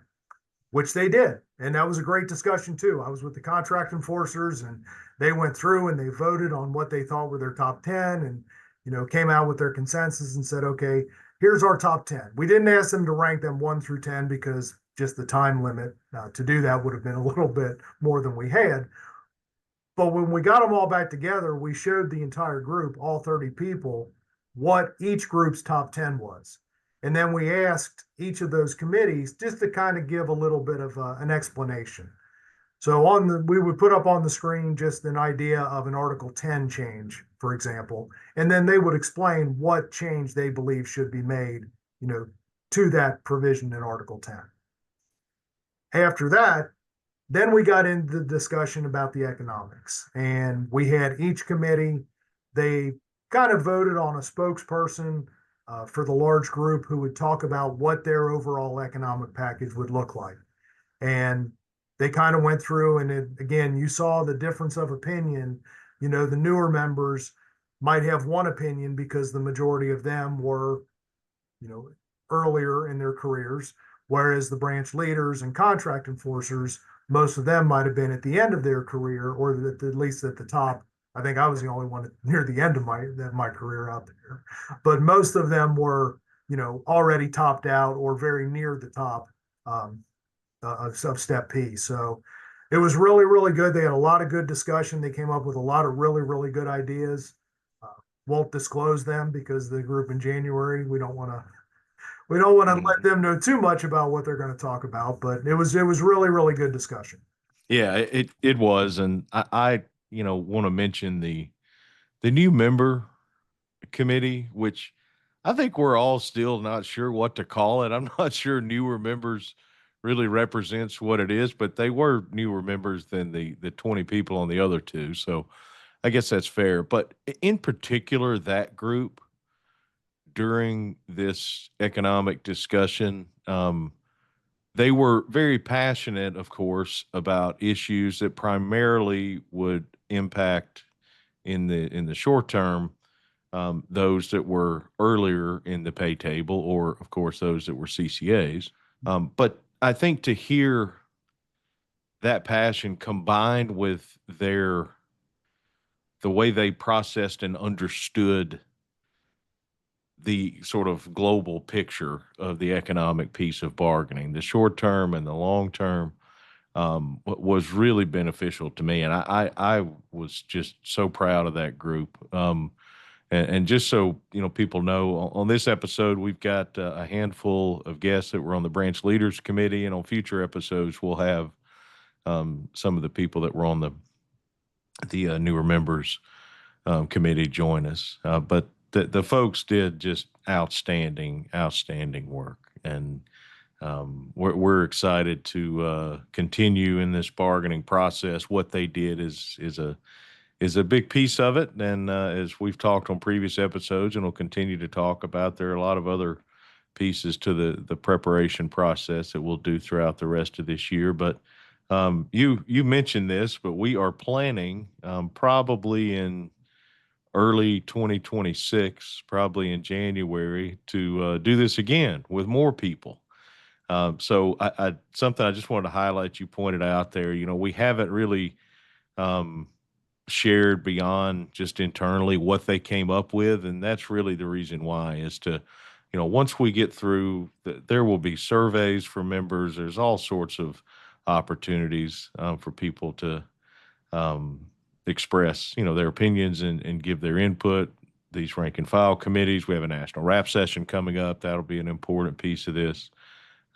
which they did. And that was a great discussion too. I was with the contract enforcers, and they went through and they voted on what they thought were their top 10, and came out with their consensus and said, okay, here's our top 10. We didn't ask them to rank them 1 through 10 because just the time limit to do that would have been a little bit more than we had. But when we got them all back together, we showed the entire group, all 30 people, what each group's top 10 was. And then we asked each of those committees just to kind of give a little bit of an explanation. So we would put up on the screen just an idea of an Article 10 change, for example, and then they would explain what change they believe should be made, to that provision in Article 10. After that, then we got into the discussion about the economics, and we had each committee, they kind of voted on a spokesperson for the large group who would talk about what their overall economic package would look like. And they kind of went through, and again, you saw the difference of opinion. The newer members might have one opinion because the majority of them were, earlier in their careers, whereas the branch leaders and contract enforcers, most of them might have been at the end of their career, or at least at the top. I think I was the only one near the end of my career out there, but most of them were, already topped out or very near the top of Step P. So it was really, really good. They had a lot of good discussion. They came up with a lot of really, really good ideas. Won't disclose them because the group in January, we don't want to let them know too much about what they're going to talk about. But it was really, really good discussion. Yeah, it was, and I want to mention the new member committee, which I think we're all still not sure what to call it. I'm not sure newer members really represents what it is, but they were newer members than the 20 people on the other 2. So I guess that's fair. But in particular, that group during this economic discussion, they were very passionate, of course, about issues that primarily would impact in the short term those that were earlier in the pay table, or of course those that were CCAs. But I think to hear that passion combined with the way they processed and understood the sort of global picture of the economic piece of bargaining, the short term and the long term, was really beneficial to me. And I was just so proud of that group. And just so, people know, on this episode, we've got a handful of guests that were on the branch leaders committee. And on future episodes, we'll have some of the people that were on the newer members committee join us. But the folks did just outstanding work. And we're excited to continue in this bargaining process. What they did is a big piece of it. And as we've talked on previous episodes, and we'll continue to talk about, there are a lot of other pieces to the preparation process that we'll do throughout the rest of this year. But you mentioned this, but we are planning probably in early 2026, probably in January, to do this again with more people. So something I just wanted to highlight, you pointed out there, we haven't really shared beyond just internally what they came up with. And that's really the reason why, is to, once we get through, there will be surveys for members. There's all sorts of opportunities for people to express, their opinions and give their input. These rank and file committees, we have a national rap session coming up. That'll be an important piece of this.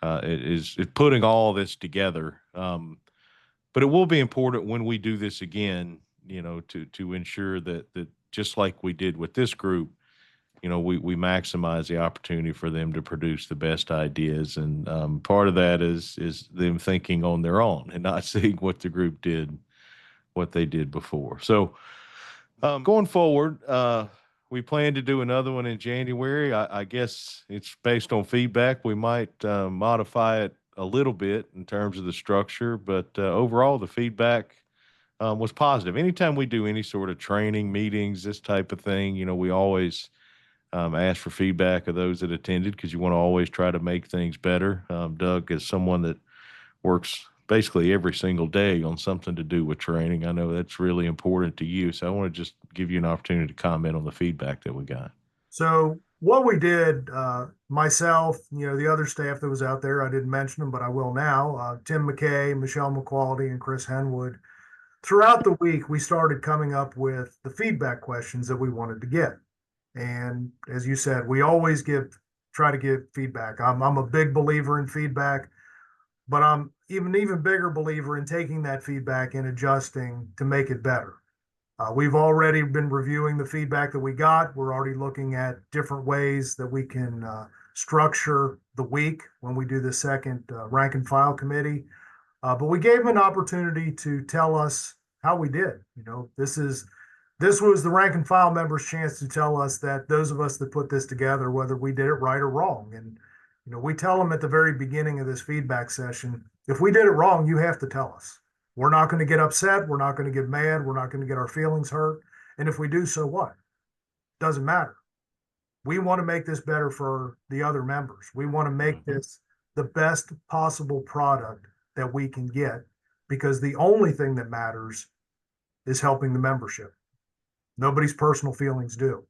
It's putting all this together. But it will be important when we do this again, to ensure that just like we did with this group, we maximize the opportunity for them to produce the best ideas. And part of that is them thinking on their own and not seeing what the group did, what they did before. So going forward, we plan to do another one in January. I guess it's based on feedback. We might modify it a little bit in terms of the structure, but overall, the feedback was positive. Anytime we do any sort of training, meetings, this type of thing, we always ask for feedback of those that attended, because you want to always try to make things better. Doug is someone that works basically every single day on something to do with training. I know that's really important to you. So I want to just give you an opportunity to comment on the feedback that we got. So what we did, myself, the other staff that was out there, I didn't mention them, but I will now, Tim McKay, Michelle McQuality, and Chris Henwood. Throughout the week, we started coming up with the feedback questions that we wanted to get. And as you said, we always try to give feedback. I'm a big believer in feedback, but I'm even bigger believer in taking that feedback and adjusting to make it better. We've already been reviewing the feedback that we got. We're already looking at different ways that we can structure the week when we do the second rank and file committee. But we gave them an opportunity to tell us how we did. This was the rank and file members' chance to tell us that those of us that put this together, whether we did it right or wrong. And we tell them at the very beginning of this feedback session, if we did it wrong, you have to tell us. We're not going to get upset. We're not going to get mad. We're not going to get our feelings hurt. And if we do, so what? Doesn't matter. We want to make this better for the other members. We want to make this the best possible product that we can get, because the only thing that matters is helping the membership. Nobody's personal feelings do.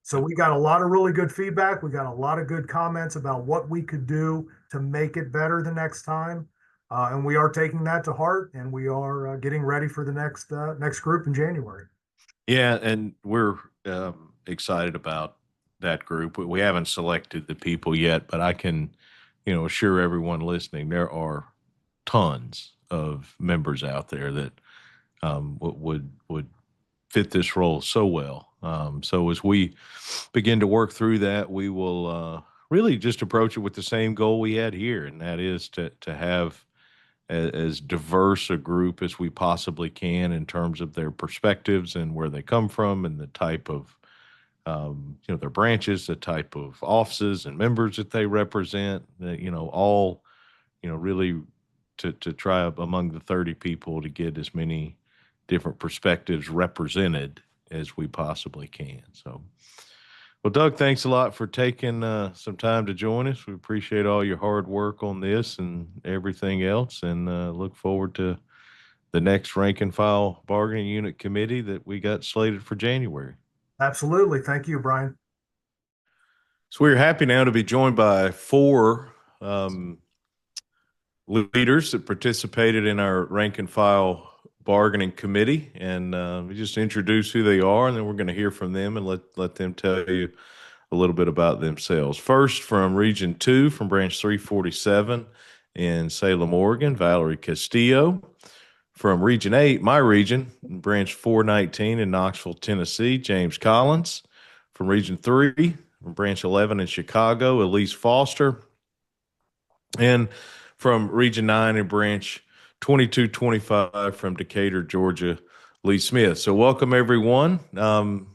So we got a lot of really good feedback. We got a lot of good comments about what we could do to make it better the next time. And we are taking that to heart, and we are getting ready for the next group in January. Yeah, and we're excited about that group. We haven't selected the people yet, but I can, assure everyone listening, there are tons of members out there that would fit this role so well. So as we begin to work through that, we will really just approach it with the same goal we had here, and that is to have as diverse a group as we possibly can in terms of their perspectives and where they come from and the type of their branches, the type of offices and members that they represent, all really to try among the 30 people to get as many different perspectives represented as we possibly can. So, well, Doug, thanks a lot for taking some time to join us. We appreciate all your hard work on this and everything else, and look forward to the next rank and file bargaining unit committee that we got slated for January. Absolutely. Thank you, Brian. So we're happy now to be joined by four leaders that participated in our rank and file bargaining committee, and we just introduce who they are, and then we're going to hear from them and let them tell you a little bit about themselves. First, from Region 2, from Branch 347 in Salem, Oregon, Valerie Castillo. From Region 8, my region, Branch 419 in Knoxville, Tennessee, James Collins. From Region 3, from Branch 11 in Chicago, Elise Foster. And from Region 9 and Branch 2225 from Decatur, Georgia, Leigh Smith. So welcome, everyone.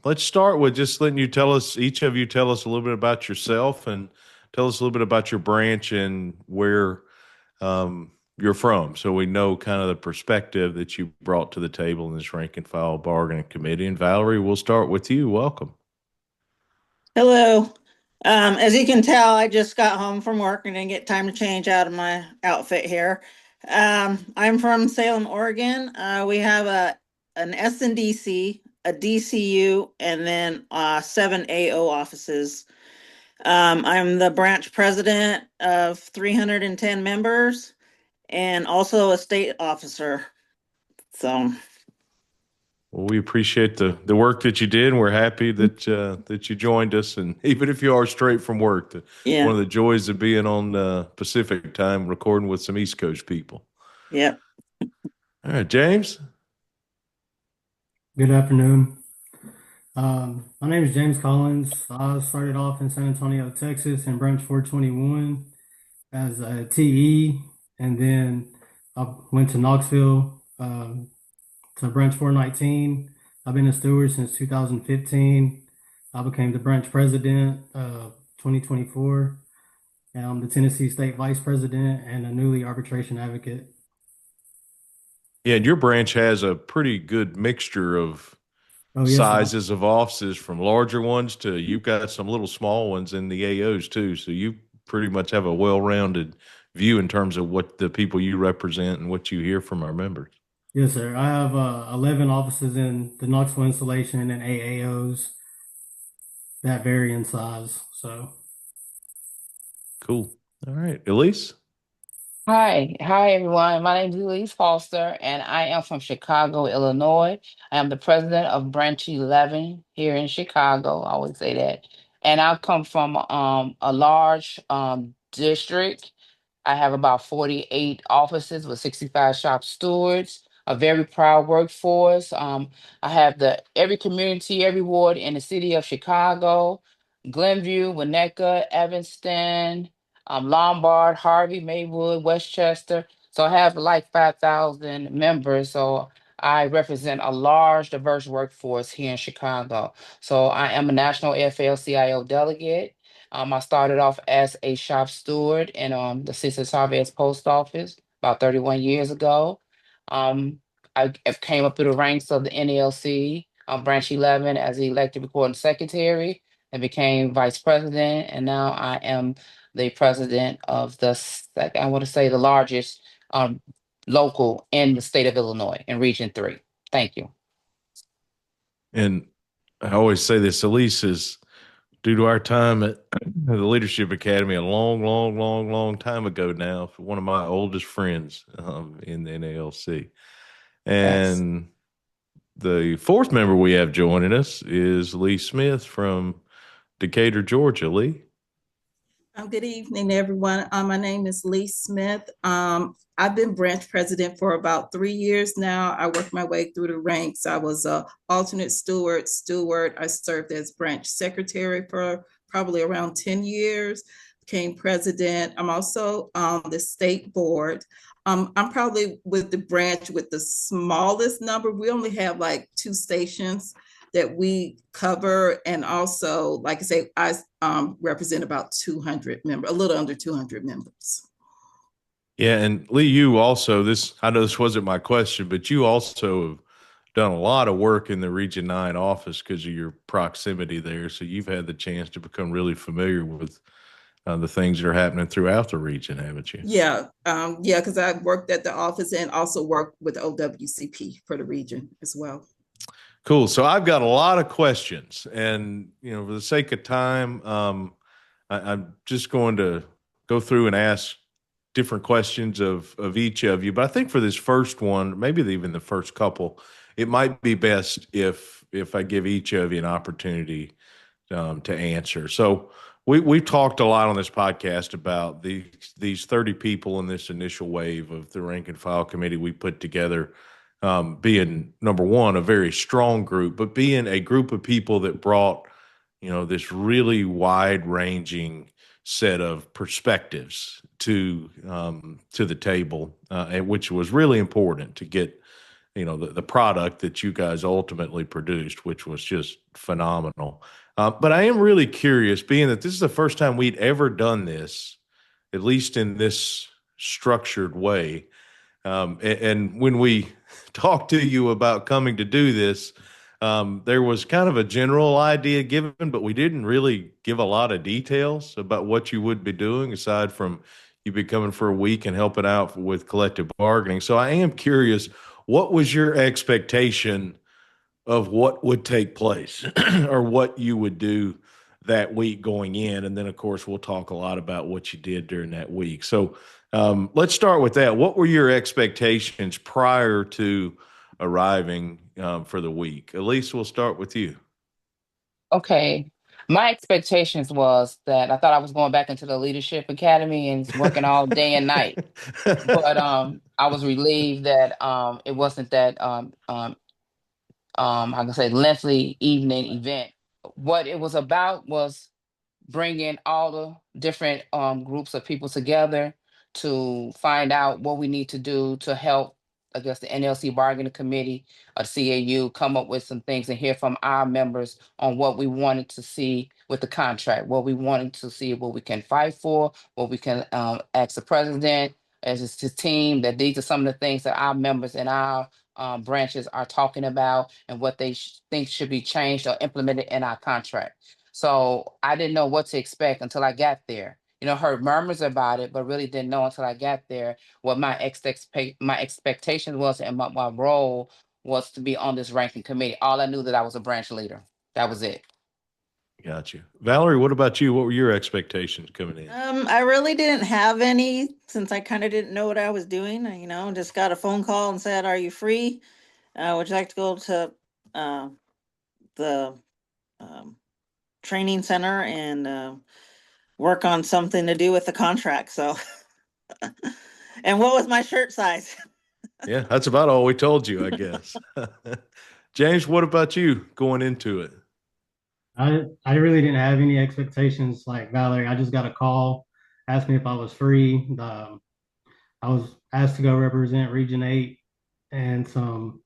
Let's start with just letting you each of you tell us a little bit about yourself and tell us a little bit about your branch and where you're from, so we know kind of the perspective that you brought to the table in this rank and file bargaining committee. And Valerie, we'll start with you. Welcome. Hello. As you can tell, I just got home from work and didn't get time to change out of my outfit here. I'm from Salem, Oregon. We have an SNDC, a DCU, and then 7 AO offices. I'm the branch president of 310 members and also a state officer. So. Well, we appreciate the work that you did, and we're happy that that you joined us. And even if you are straight from work, one of the joys of being on Pacific time, recording with some East Coast people. Yep. All right, James. Good afternoon. My name is James Collins. I started off in San Antonio, Texas, in Branch 421 as a TE, and then I went to Knoxville to Branch 419. I've been a steward since 2015. I became the branch president 2024, and I'm the Tennessee State Vice President and a newly arbitration advocate. Yeah, and your branch has a pretty good mixture of sizes of offices, from larger ones to you've got some little small ones in the AOs too. So you pretty much have a well-rounded view in terms of what the people you represent and what you hear from our members. Yes, sir. I have 11 offices in the Knoxville installation and 8 AOs that vary in size. So cool. All right, Elise. Hi, everyone. My name is Elise Foster, and I am from Chicago, Illinois. I am the president of Branch 11 here in Chicago. I always say that. And I come from a large district. I have about 48 offices with 65 shop stewards, a very proud workforce. I have every community, every ward in the city of Chicago, Glenview, Winnetka, Evanston, Lombard, Harvey, Maywood, Westchester. So I have like 5,000 members. So I represent a large, diverse workforce here in Chicago. So I am a national AFL-CIO delegate. I started off as a shop steward in the Cecil Harvest Post Office about 31 years ago. I came up through the ranks of the NALC, Branch 11, as the elected recording secretary, and became vice president. And now I am the president of I want to say the largest local in the state of Illinois in Region 3. Thank you. And I always say this, Elise, is due to our time at the Leadership Academy a long time ago now, one of my oldest friends in the NALC. And the fourth member we have joining us is Leigh Smith from Decatur, Georgia. Leigh. Good evening, everyone. My name is Leigh Smith. I've been branch president for about 3 years now. I worked my way through the ranks. I was a alternate steward. I served as branch secretary for probably around 10 years, became president. I'm also on the state board. I'm probably with the branch with the smallest number. We only have like 2 stations that we cover. And also, like I say, I represent about 200 members, a little under 200 members. Yeah, and Leigh, you also, I know this wasn't my question, but you also have done a lot of work in the Region 9 office because of your proximity there. So you've had the chance to become really familiar with the things that are happening throughout the region, haven't you? Yeah, because I worked at the office and also worked with OWCP for the region as well. Cool. So I've got a lot of questions, and for the sake of time, I'm just going to go through and ask different questions of each of you, but I think for this first one, maybe even the first couple, it might be best if I give each of you an opportunity to answer. So we've talked a lot on this podcast about these 30 people in this initial wave of the rank and file committee we put together, being number one, a very strong group, but being a group of people that brought, this really wide ranging set of perspectives to the table, and which was really important to get, the product that you guys ultimately produced, which was just phenomenal. But I am really curious, being that this is the first time we'd ever done this, at least in this structured way. And when we talked to you about coming to do this, there was kind of a general idea given, but we didn't really give a lot of details about what you would be doing, aside from you be coming for a week and helping out with collective bargaining. So I am curious, what was your expectation of what would take place or what you would do that week going in? And then, of course, we'll talk a lot about what you did during that week. So let's start with that. What were your expectations prior to arriving for the week? Elise, we'll start with you. Okay. My expectations was that I thought I was going back into the leadership academy and working all day and night. But I was relieved that it wasn't that I can say lengthy evening event. What it was about was bringing all the different groups of people together to find out what we need to do to help, I guess, the NLC bargaining committee or CAU come up with some things and hear from our members on what we wanted to see with the contract, what we wanted to see, what we can fight for, what we can ask the president as his team, that these are some of the things that our members and our branches are talking about and what they think should be changed or implemented in our contract. So I didn't know what to expect until I got there. Heard murmurs about it, but really didn't know until I got there what my expectation was, and my role was to be on this ranking committee. All I knew that I was a branch leader. That was it. Got you. Valerie, what about you? What were your expectations coming in? I really didn't have any, since I kind of didn't know what I was doing. Just got a phone call and said, "Are you free? Would you like to go to the training center and work on something to do with the contract?" So, and what was my shirt size? Yeah, that's about all we told you, I guess. James, what about you going into it? I really didn't have any expectations like Valerie. I just got a call, asked me if I was free. I was asked to go represent Region 8 and some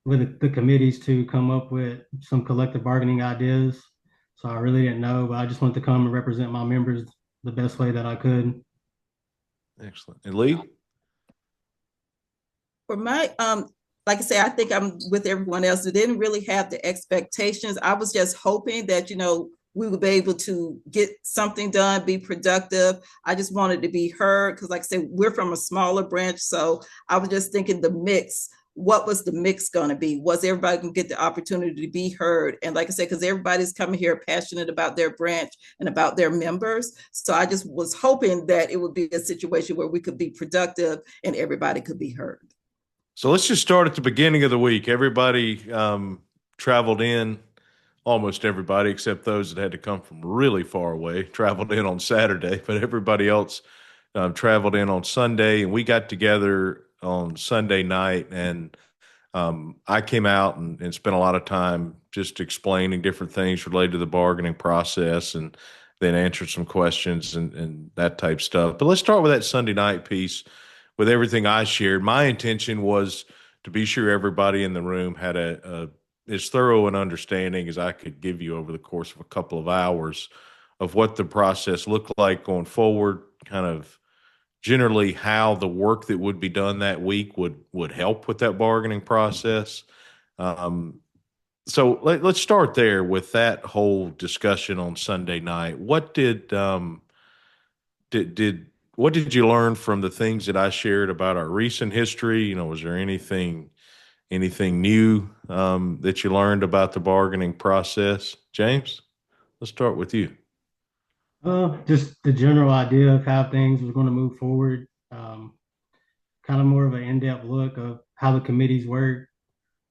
with the committees to come up with some collective bargaining ideas. So I really didn't know, but I just wanted to come and represent my members the best way that I could. Excellent. And Leigh? For my, like I say, I think I'm with everyone else who didn't really have the expectations. I was just hoping that, we would be able to get something done, be productive. I just wanted to be heard because, like I said, we're from a smaller branch. So I was just thinking the mix. What was the mix going to be? Was everybody going to get the opportunity to be heard? And like I said, because everybody's coming here passionate about their branch and about their members. So I just was hoping that it would be a situation where we could be productive and everybody could be heard. So let's just start at the beginning of the week. Everybody traveled in, almost everybody except those that had to come from really far away, traveled in on Saturday, but everybody else traveled in on Sunday, and we got together on Sunday night, and I came out and spent a lot of time just explaining different things related to the bargaining process, and then answered some questions and that type stuff. But let's start with that Sunday night piece. With everything I shared, my intention was to be sure everybody in the room had as thorough an understanding as I could give you over the course of a couple of hours of what the process looked like going forward, kind of generally how the work that would be done that week would help with that bargaining process. So let's start there with that whole discussion on Sunday night. What did what did you learn from the things that I shared about our recent history? Was there anything new that you learned about the bargaining process? James, let's start with you. Just the general idea of how things was going to move forward. Kind of more of an in-depth look of how the committees work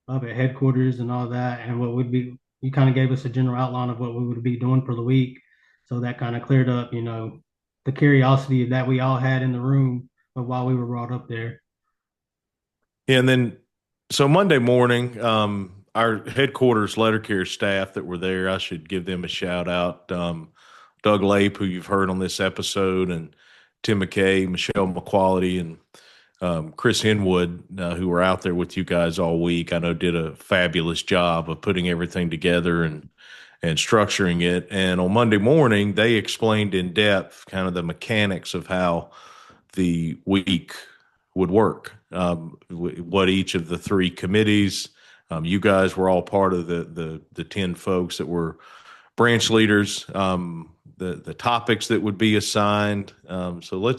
up at headquarters and all that, and what would be. You kind of gave us a general outline of what we would be doing for the week, so that kind of cleared up, the curiosity that we all had in the room of why we were brought up there. And then, so Monday morning, our headquarters letter carrier staff that were there, I should give them a shout out. Doug Lape, who you've heard on this episode, and Tim McKay, Michelle McQuality, and Chris Henwood, who were out there with you guys all week, I know did a fabulous job of putting everything together and structuring it. And on Monday morning, they explained in depth kind of the mechanics of how the week would work, what each of the three committees. You guys were all part of the 10 folks that were branch leaders. The topics that would be assigned. So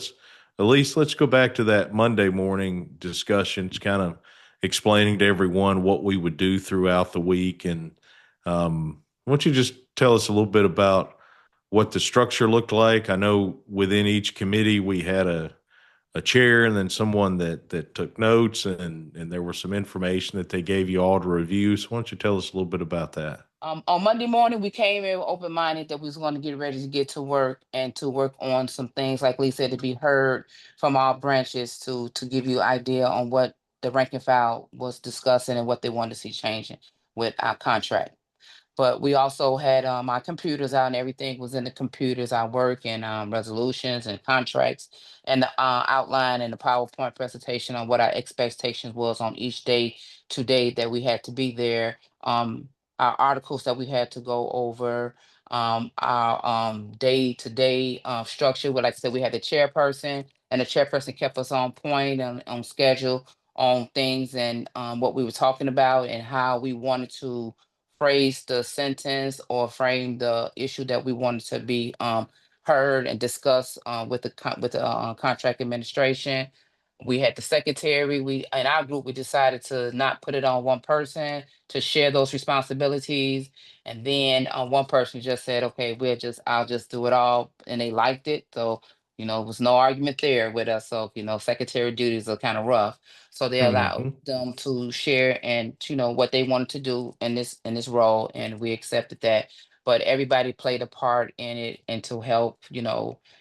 Elise, let's go back to that Monday morning discussions, kind of explaining to everyone what we would do throughout the week. And why don't you just tell us a little bit about what the structure looked like? I know within each committee we had a chair and then someone that took notes, and there was some information that they gave you all to review. So why don't you tell us a little bit about that? On Monday morning, we came in open-minded that we was going to get ready to get to work and to work on some things, like Lee said, to be heard from our branches to give you idea on what the rank and file was discussing and what they wanted to see changing with our contract. But we also had our computers out, and everything was in the computers, our work and resolutions and contracts, and the outline and the PowerPoint presentation on what our expectations was on each day to day that we had to be there. Our articles that we had to go over, our day to day structure. Well, like I said, we had the chairperson, and the chairperson kept us on point and on schedule on things and what we were talking about and how we wanted to phrase the sentence or frame the issue that we wanted to be heard and discussed with the contract administration. We had the secretary. We in our group we decided to not put it on one person, to share those responsibilities. And then one person just said, "Okay, I'll just do it all," and they liked it. So it was no argument there with us. So secretary duties are kind of rough. So they allowed Mhm. them to share and what they wanted to do in this role, and we accepted that. But everybody played a part in it and to help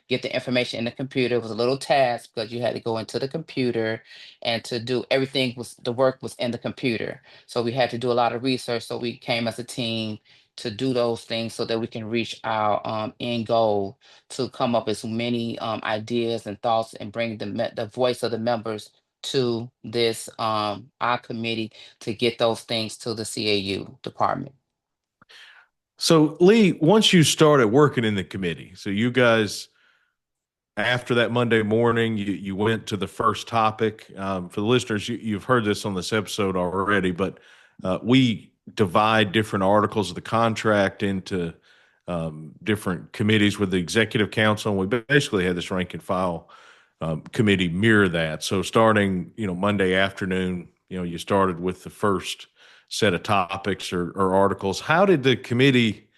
get the information in the computer. It was a little task because you had to go into the computer and to do everything. Was the work was in the computer, so we had to do a lot of research. So we came as a team to do those things so that we can reach our end goal, to come up with as many ideas and thoughts and bring the voice of the members to this our committee to get those things to the CAU department. So Leigh, once you started working in the committee, so you guys, after that Monday morning, you went to the first topic. For the listeners, you've heard this on this episode already, but we divide different articles of the contract into different committees with the executive council. And we basically had this rank and file committee mirror that. So starting, Monday afternoon, you started with the first set of topics or articles. How did the committee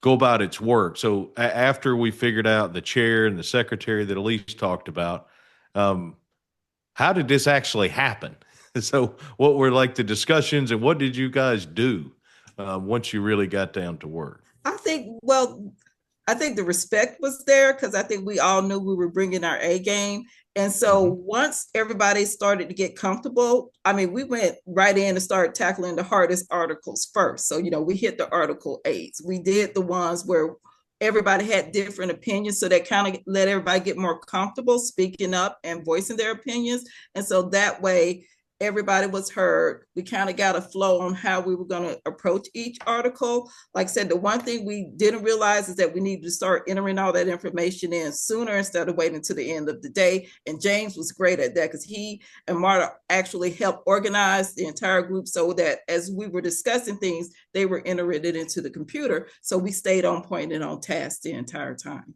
go about its work? So after we figured out the chair and the secretary that Elise talked about, how did this actually happen? So what were like the discussions, and what did you guys do once you really got down to work? I think the respect was there because I think we all knew we were bringing our A game. And so once everybody started to get comfortable, we went right in and started tackling the hardest articles first. So, we hit the Article 8s. We did the ones where everybody had different opinions. So that kind of let everybody get more comfortable speaking up and voicing their opinions. And so that way, everybody was heard. We kind of got a flow on how we were going to approach each article. Like I said, the one thing we didn't realize is that we needed to start entering all that information in sooner instead of waiting to the end of the day. And James was great at that because he and Marta actually helped organize the entire group so that as we were discussing things, they were entering it into the computer. So we stayed on point and on task the entire time.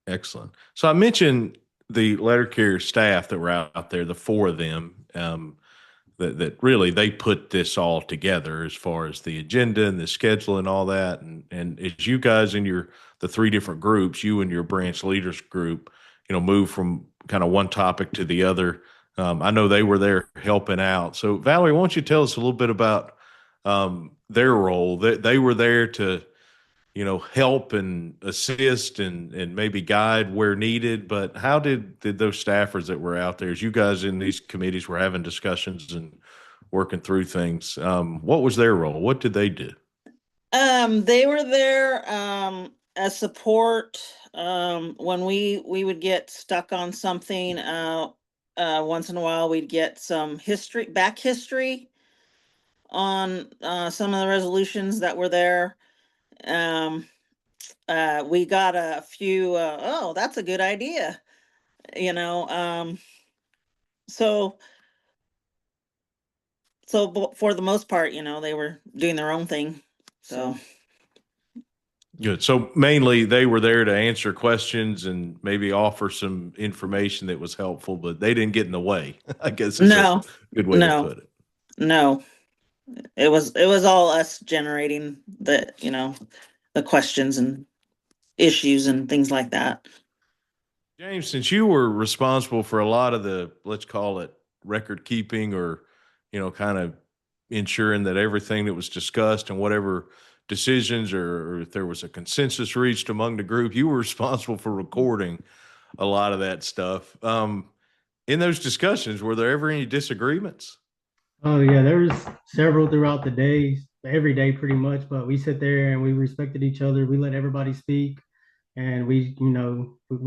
Excellent. So I mentioned the letter carrier staff that were out there, the four of them, that really they put this all together as far as the agenda and the schedule and all that. And as you guys in your the three different groups, you and your branch leaders group, move from kind of one topic to the other. I know they were there helping out. So Valerie, why don't you tell us a little bit about their role? They were there to, help and assist and maybe guide where needed. But how did those staffers that were out there, as you guys in these committees were having discussions and working through things, what was their role? What did they do? They were there as support when we would get stuck on something. Once in a while, we'd get some back history on some of the resolutions that were there. We got a few. Oh, that's a good idea. So for the most part, they were doing their own thing. So. Good. So mainly they were there to answer questions and maybe offer some information that was helpful, but they didn't get in the way. I guess is a good way to put it. No, it was all us generating the questions and issues and things like that. James, since you were responsible for a lot of the, let's call it record keeping or, kind of ensuring that everything that was discussed and whatever decisions or if there was a consensus reached among the group, you were responsible for recording a lot of that stuff. In those discussions, were there ever any disagreements? Oh yeah, there was several throughout the days, every day pretty much, but we sit there and we respected each other. We let everybody speak and we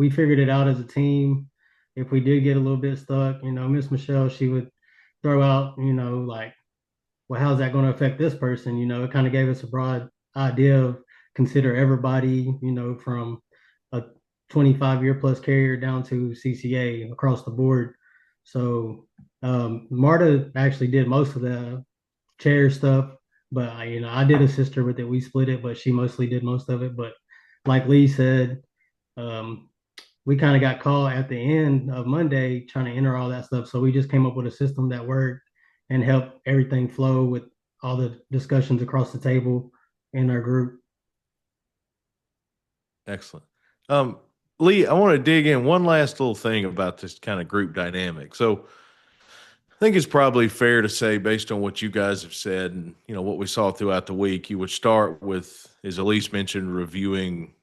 figured it out as a team. If we did get a little bit stuck, Miss Michelle, she would throw out, like, well, how's that going to affect this person? It kind of gave us a broad idea of consider everybody, from a 25-year plus carrier down to CCA across the board. So Marta actually did most of the chair stuff, but I did assist her with it. We split it, but she mostly did most of it. But like Leigh said, we kind of got caught at the end of Monday trying to enter all that stuff. So we just came up with a system that worked and helped everything flow with all the discussions across the table in our group. Excellent. Leigh, I want to dig in one last little thing about this kind of group dynamic. So I think it's probably fair to say, based on what you guys have said and what we saw throughout the week, you would start with, as Elise mentioned, reviewing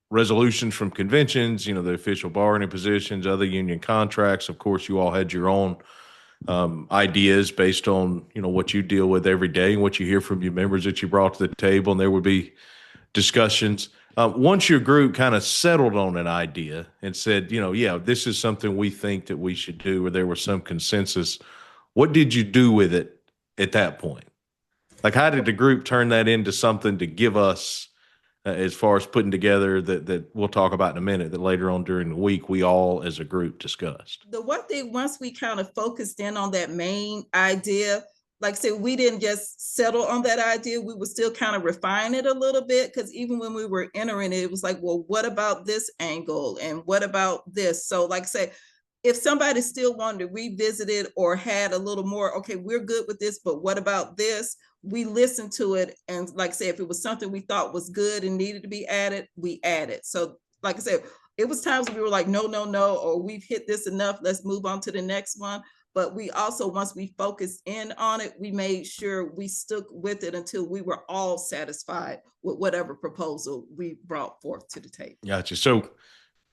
resolutions from conventions, the official bargaining positions, other union contracts. Of course, you all had your own ideas based on what you deal with every day and what you hear from your members that you brought to the table, and there would be discussions. Once your group kind of settled on an idea and said, yeah, this is something we think that we should do, or there was some consensus, what did you do with it at that point? Like, how did the group turn that into something to give us, as far as putting together that we'll talk about in a minute, that later on during the week we all as a group discussed? The one thing, once we kind of focused in on that main idea, like I said, we didn't just settle on that idea. We would still kind of refine it a little bit, because even when we were entering it, it was like, well, what about this angle? And what about this? So like I said, if somebody still wanted to revisit it or had a little more, okay, we're good with this, but what about this? We listened to it. And like I said, if it was something we thought was good and needed to be added, we added. So like I said, it was times we were like, no, or we've hit this enough, let's move on to the next one. But we also, once we focused in on it, we made sure we stuck with it until we were all satisfied with whatever proposal we brought forth to the table. Gotcha. So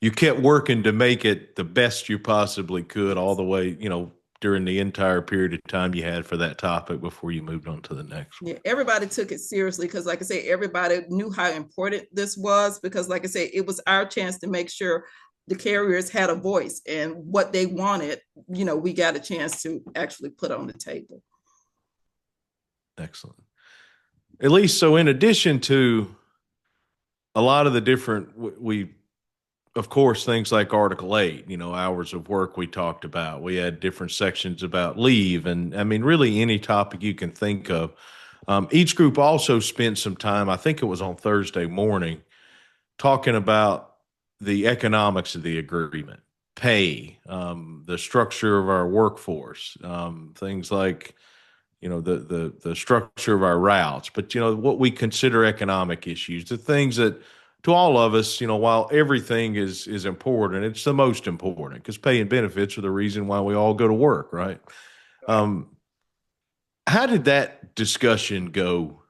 you kept working to make it the best you possibly could all the way, during the entire period of time you had for that topic before you moved on to the next one. Yeah, everybody took it seriously because, like I say, everybody knew how important this was, because, like I say, it was our chance to make sure the carriers had a voice, and what they wanted, we got a chance to actually put on the table. Excellent. Elise, so in addition to a lot of the different, of course, things like Article 8, hours of work we talked about. We had different sections about leave, and I mean, really any topic you can think of. Each group also spent some time, I think it was on Thursday morning, talking about the economics of the agreement, pay, the structure of our workforce, things like the structure of our routes, but what we consider economic issues, the things that to all of us, while everything is important, it's the most important because pay and benefits are the reason why we all go to work, right? How did that discussion go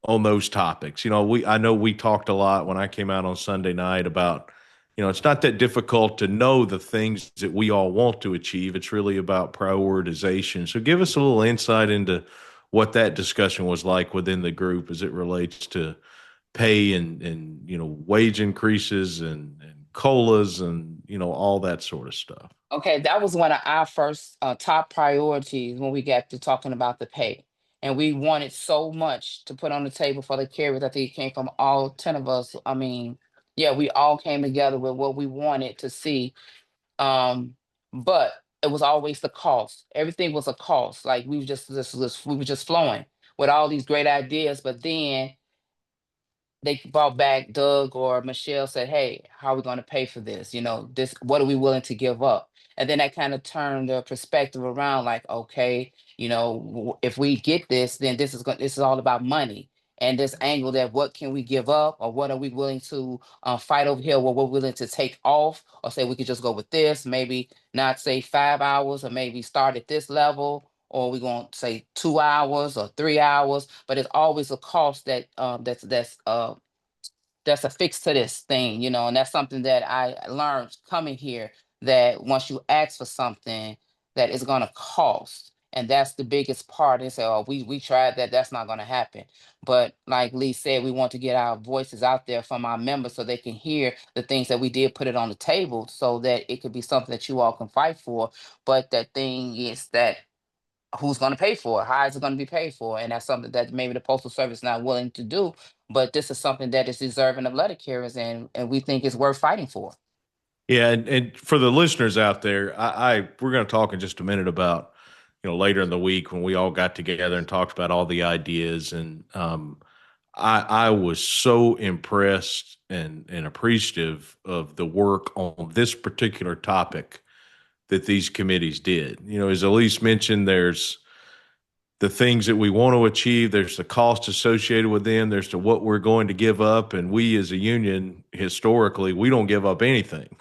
on those topics? I know we talked a lot when I came out on Sunday night about, it's not that difficult to know the things that we all want to achieve. It's really about prioritization. So give us a little insight into what that discussion was like within the group as it relates to pay and wage increases and COLAs and, all that sort of stuff. Okay, that was one of our first top priorities when we got to talking about the pay. And we wanted so much to put on the table for the carriers. I think it came from all 10 of us. I mean, yeah, we all came together with what we wanted to see. But it was always the cost. Everything was a cost. Like we were just flowing with all these great ideas, but then they brought back Doug or Michelle said, "Hey, how are we going to pay for this? This, what are we willing to give up?" And then that kind of turned the perspective around like, okay, if we get this, then this is all about money. And this angle that what can we give up or what are we willing to fight over here? What we're willing to take off or say we could just go with this, maybe not say 5 hours or maybe start at this level or we're going to say 2 hours or 3 hours, but it's always a cost that that's affixed to this thing, and that's something that I learned coming here, that once you ask for something that is going to cost, and that's the biggest part. They say, oh, we tried that, that's not going to happen. But like Leigh said, we want to get our voices out there from our members so they can hear the things that we did put it on the table so that it could be something that you all can fight for. But that thing is that who's going to pay for it? How is it going to be paid for? And that's something that maybe the Postal Service is not willing to do. But this is something that is deserving of letter carriers, and we think is worth fighting for. Yeah, and for the listeners out there, we're going to talk in just a minute about later in the week when we all got together and talked about all the ideas, and I was so impressed and appreciative of the work on this particular topic that these committees did. As Elise mentioned, there's the things that we want to achieve, there's the cost associated with them, there's the what we're going to give up. And we as a union, historically, we don't give up anything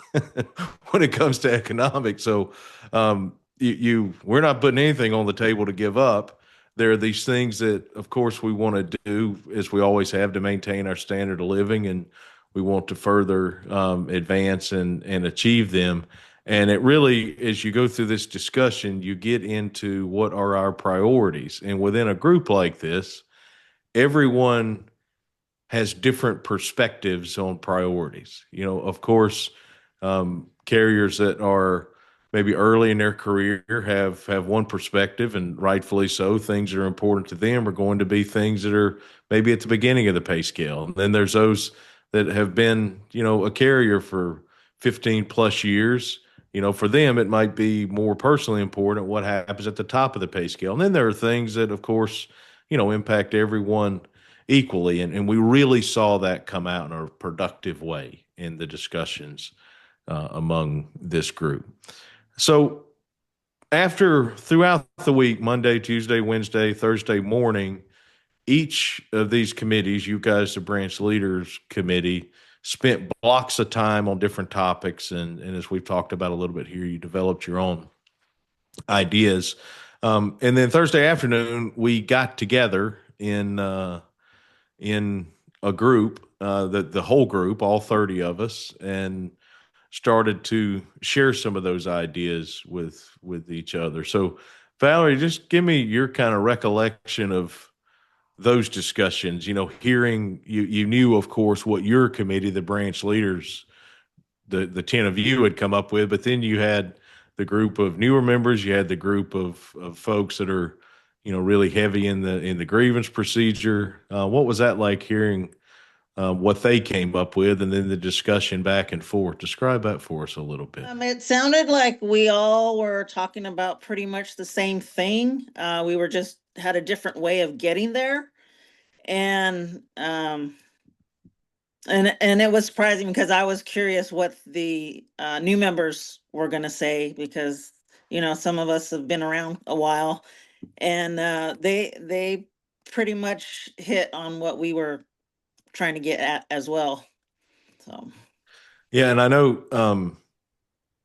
when it comes to economics. So we're not putting anything on the table to give up. There are these things that, of course, we want to do, as we always have, to maintain our standard of living, and we want to further advance and achieve them. And it really, as you go through this discussion, you get into what are our priorities. And within a group like this, everyone has different perspectives on priorities. Of course, carriers that are maybe early in their career have one perspective, and rightfully so. Things that are important to them are going to be things that are maybe at the beginning of the pay scale. And then there's those that have been, a carrier for 15 plus years. For them, it might be more personally important what happens at the top of the pay scale. And then there are things that, of course, impact everyone equally. And we really saw that come out in a productive way in the discussions among this group. So throughout the week, Monday, Tuesday, Wednesday, Thursday morning, each of these committees, you guys, the branch leaders committee, spent blocks of time on different topics. And as we've talked about a little bit here, you developed your own ideas. And then Thursday afternoon, we got together in a group, the whole group, all 30 of us, and started to share some of those ideas with each other. So Valerie, just give me your kind of recollection of those discussions, hearing you knew, of course, what your committee, the branch leaders, the 10 of you had come up with, but then you had the group of newer members, you had the group of folks that are, really heavy in the grievance procedure. What was that like, hearing what they came up with, and then the discussion back and forth? Describe that for us a little bit. It sounded like we all were talking about pretty much the same thing. We were just had a different way of getting there. And it was surprising because I was curious what the new members were going to say, because some of us have been around a while, And they pretty much hit on what we were trying to get at as well. So Yeah, and I know,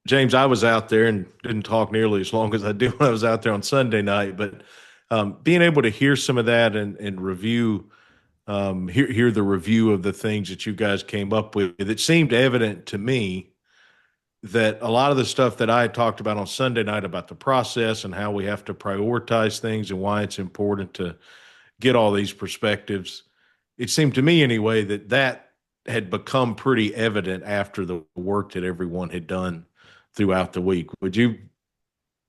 James, I was out there and didn't talk nearly as long as I did when I was out there on Sunday night, but being able to hear some of that and review, hear the review of the things that you guys came up with, it seemed evident to me that a lot of the stuff that I had talked about on Sunday night about the process and how we have to prioritize things and why it's important to get all these perspectives, it seemed to me anyway that had become pretty evident after the work that everyone had done throughout the week. Would you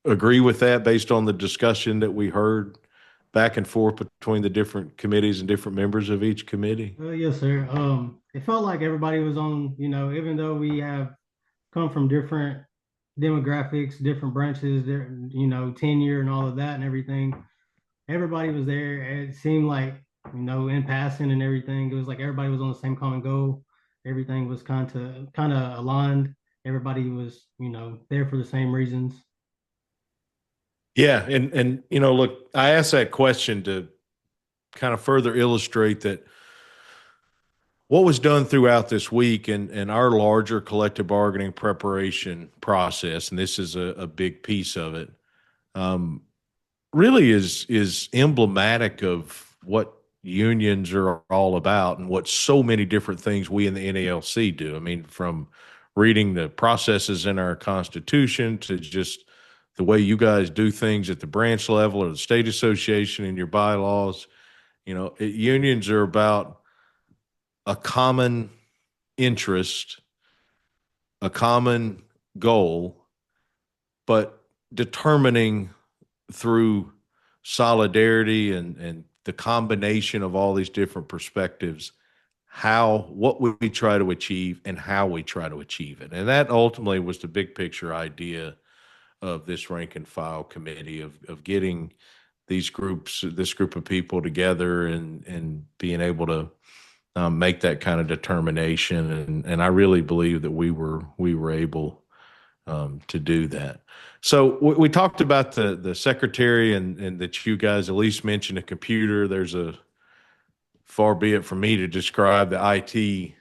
agree with that based on the discussion that we heard back and forth between the different committees and different members of each committee? Yes, sir. It felt like everybody was on, even though we have come from different demographics, different branches, tenure and all of that and everything. Everybody was there. It seemed like, in passing and everything, it was like everybody was on the same common goal. Everything was kind of aligned. Everybody was, there for the same reasons. Yeah, and look, I asked that question to kind of further illustrate that what was done throughout this week and our larger collective bargaining preparation process, and this is a big piece of it, really is emblematic of what unions are all about and what so many different things we in the NALC do. I mean, from reading the processes in our Constitution to just the way you guys do things at the branch level or the state association and your bylaws. Unions are about a common interest, a common goal, but determining through solidarity and the combination of all these different perspectives what we try to achieve and how we try to achieve it. And that ultimately was the big picture idea of this rank and file committee of getting this group of people together and being able to make that kind of determination. And I really believe that we were able to do that. So we talked about the secretary and that you guys, Elise mentioned a computer. There's far be it from me to describe the IT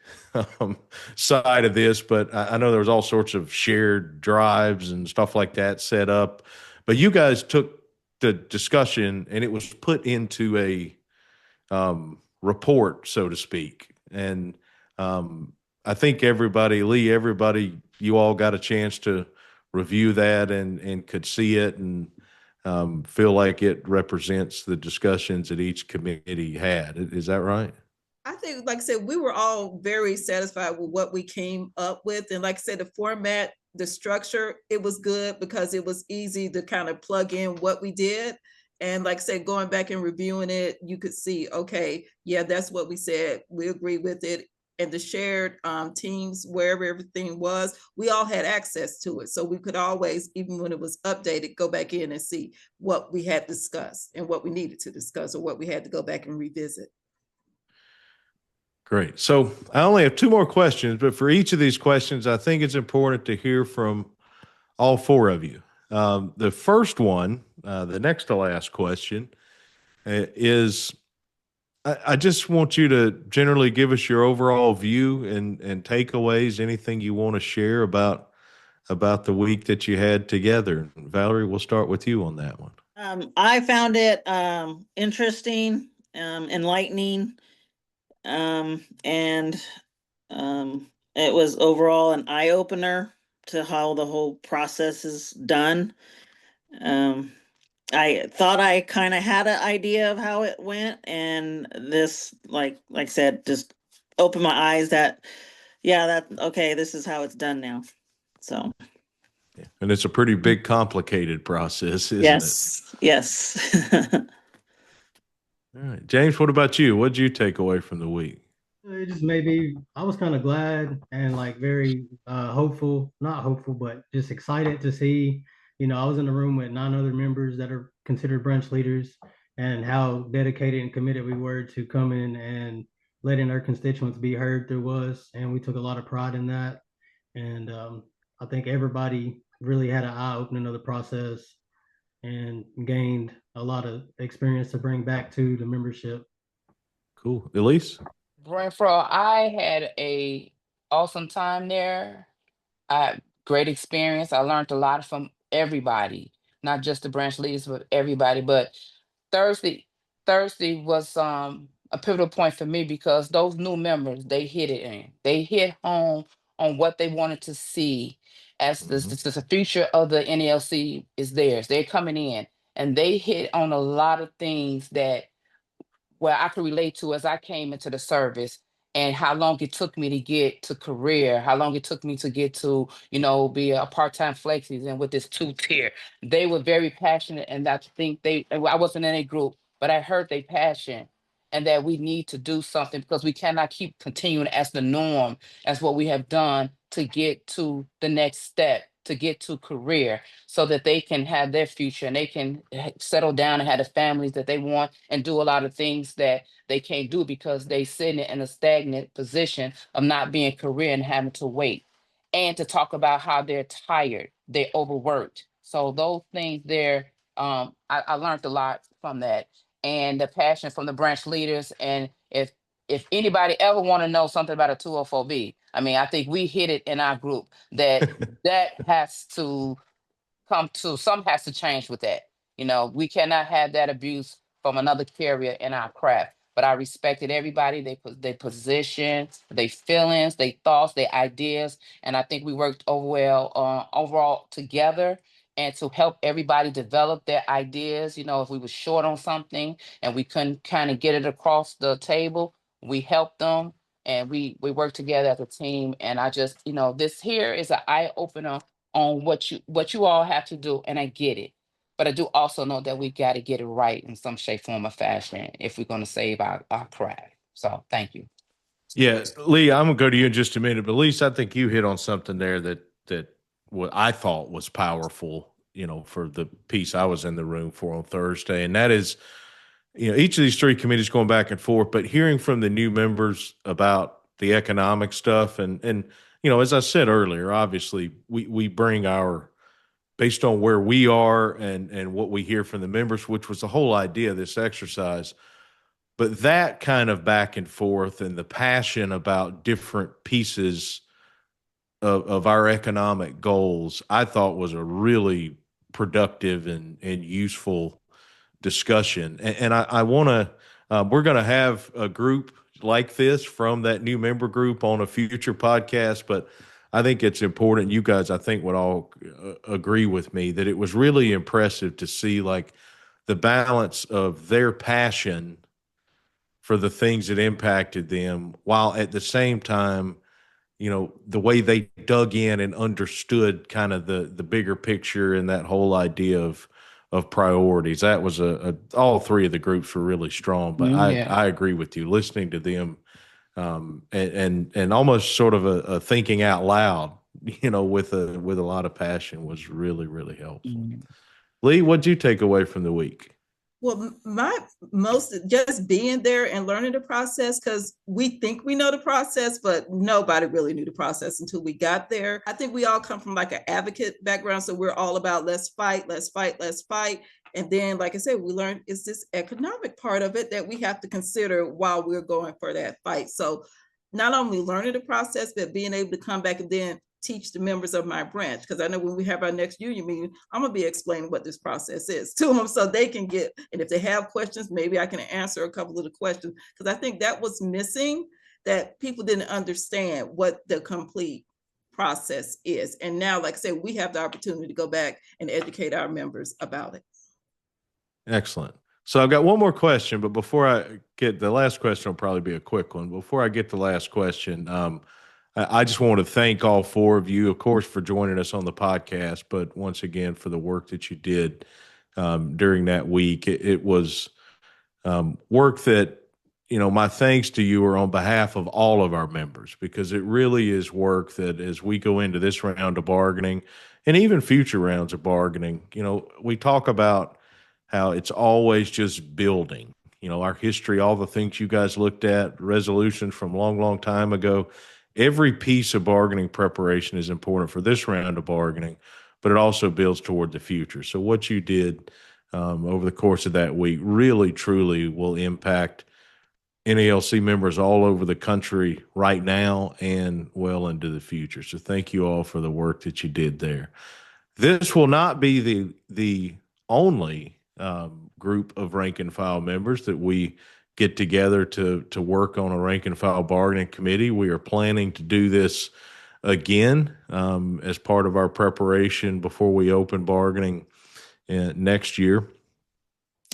side of this, but I know there was all sorts of shared drives and stuff like that set up. But you guys took the discussion and it was put into a report, so to speak. And I think Leigh, you all got a chance to review that and could see it and feel like it represents the discussions that each committee had. Is that right? I think, like I said, we were all very satisfied with what we came up with. And like I said, the format, the structure, it was good because it was easy to kind of plug in what we did. And like I said, going back and reviewing it, you could see, okay, yeah, that's what we said. We agree with it. And the shared teams, wherever everything was, we all had access to it. So we could always, even when it was updated, go back in and see what we had discussed and what we needed to discuss or what we had to go back and revisit. Great. So I only have two more questions, but for each of these questions, I think it's important to hear from all four of you. The first one, the next to last question, is I just want you to generally give us your overall view and takeaways, anything you want to share about the week that you had together. Valerie, we'll start with you on that one. I found it interesting, enlightening, and it was overall an eye-opener to how the whole process is done. I thought I kind of had an idea of how it went, and this, like I said, just opened my eyes that, okay, this is how it's done now. So. Yeah. And it's a pretty big, complicated process, isn't it? Yes. All right. James, what about you? What did you take away from the week? It just I was kind of glad and like very hopeful, not hopeful, but just excited to see, I was in the room with 9 other members that are considered branch leaders and how dedicated and committed we were to coming and letting our constituents be heard through us. And we took a lot of pride in that. And I think everybody really had an eye opening of the process. and gained a lot of experience to bring back to the membership. Cool. Elise? Brentford, I had a awesome time there. I had great experience. I learned a lot from everybody, not just the branch leaders, but everybody. But Thursday, Thursday was a pivotal point for me because those new members, they hit it in. They hit home on what they wanted to see as the future of the NLC is theirs. They're coming in and they hit on a lot of things that where I could relate to as I came into the service and how long it took me to get to career, how long it took me to get to, be a part-time flexies and with this two-tier. They were very passionate and I think I wasn't in a group, but I heard their passion and that we need to do something because we cannot keep continuing as the norm as what we have done to get to the next step, to get to career so that they can have their future and they can settle down and have the families that they want and do a lot of things that they can't do because they sit in a stagnant position of not being career and having to wait. And to talk about how they're tired, they're overworked. So those things there, I learned a lot from that and the passion from the branch leaders. And if anybody ever want to know something about a 204B, I mean, I think we hit it in our group that has to something has to change with that. We cannot have that abuse from another carrier in our craft. But I respected everybody, their position, their feelings, their thoughts, their ideas. And I think we worked overall together and to help everybody develop their ideas. If we were short on something and we couldn't kind of get it across the table, we helped them and we worked together as a team. And I just, this here is an eye opener on what you all have to do, and I get it. But I do also know that we got to get it right in some shape, form, or fashion if we're going to save our craft. So thank you. Yeah, Leigh, I'm gonna go to you in just a minute, but Elise, I think you hit on something there that what I thought was powerful, for the piece I was in the room for on Thursday, and that is, each of these three committees going back and forth, but hearing from the new members about the economic stuff, and as I said earlier, obviously we bring our based on where we are and what we hear from the members, which was the whole idea of this exercise. But that kind of back and forth and the passion about different pieces of our economic goals, I thought was a really productive and useful discussion. And I want to, we're going to have a group like this from that new member group on a future podcast, but I think it's important. You guys, I think, would all agree with me that it was really impressive to see like the balance of their passion for the things that impacted them, while at the same time, the way they dug in and understood kind of the bigger picture and that whole idea of priorities. That was all three of the groups were really strong, but I agree with you. Listening to them, and almost sort of a thinking out loud, with a lot of passion was really, really helpful. Mm-hmm. Leigh, what'd you take away from the week? Well, my most just being there and learning the process, because we think we know the process, but nobody really knew the process until we got there. I think we all come from like an advocate background. So we're all about let's fight, let's fight, let's fight. And then, like I said, we learned is this economic part of it that we have to consider while we're going for that fight. So not only learning the process, but being able to come back and then teach the members of my branch, because I know when we have our next union meeting, I'm gonna be explaining what this process is to them so they can get, and if they have questions, maybe I can answer a couple of the questions, because I think that was missing, that people didn't understand what the complete process is. And now, like I said, we have the opportunity to go back and educate our members about it. Excellent. So I've got one more question, but before I get the last question, will probably be a quick one. Before I get the last question, I just want to thank all four of you, of course, for joining us on the podcast, but once again, for the work that you did during that week. It was work that, my thanks to you are on behalf of all of our members, because it really is work that as we go into this round of bargaining and even future rounds of bargaining, we talk about how it's always just building, our history, all the things you guys looked at, resolutions from long, long time ago. Every piece of bargaining preparation is important for this round of bargaining, but it also builds toward the future. So what you did over the course of that week really, truly will impact NALC members all over the country right now and well into the future. So thank you all for the work that you did there. This will not be the only group of rank and file members that we get together to work on a rank and file bargaining committee. We are planning to do this again as part of our preparation before we open bargaining next year.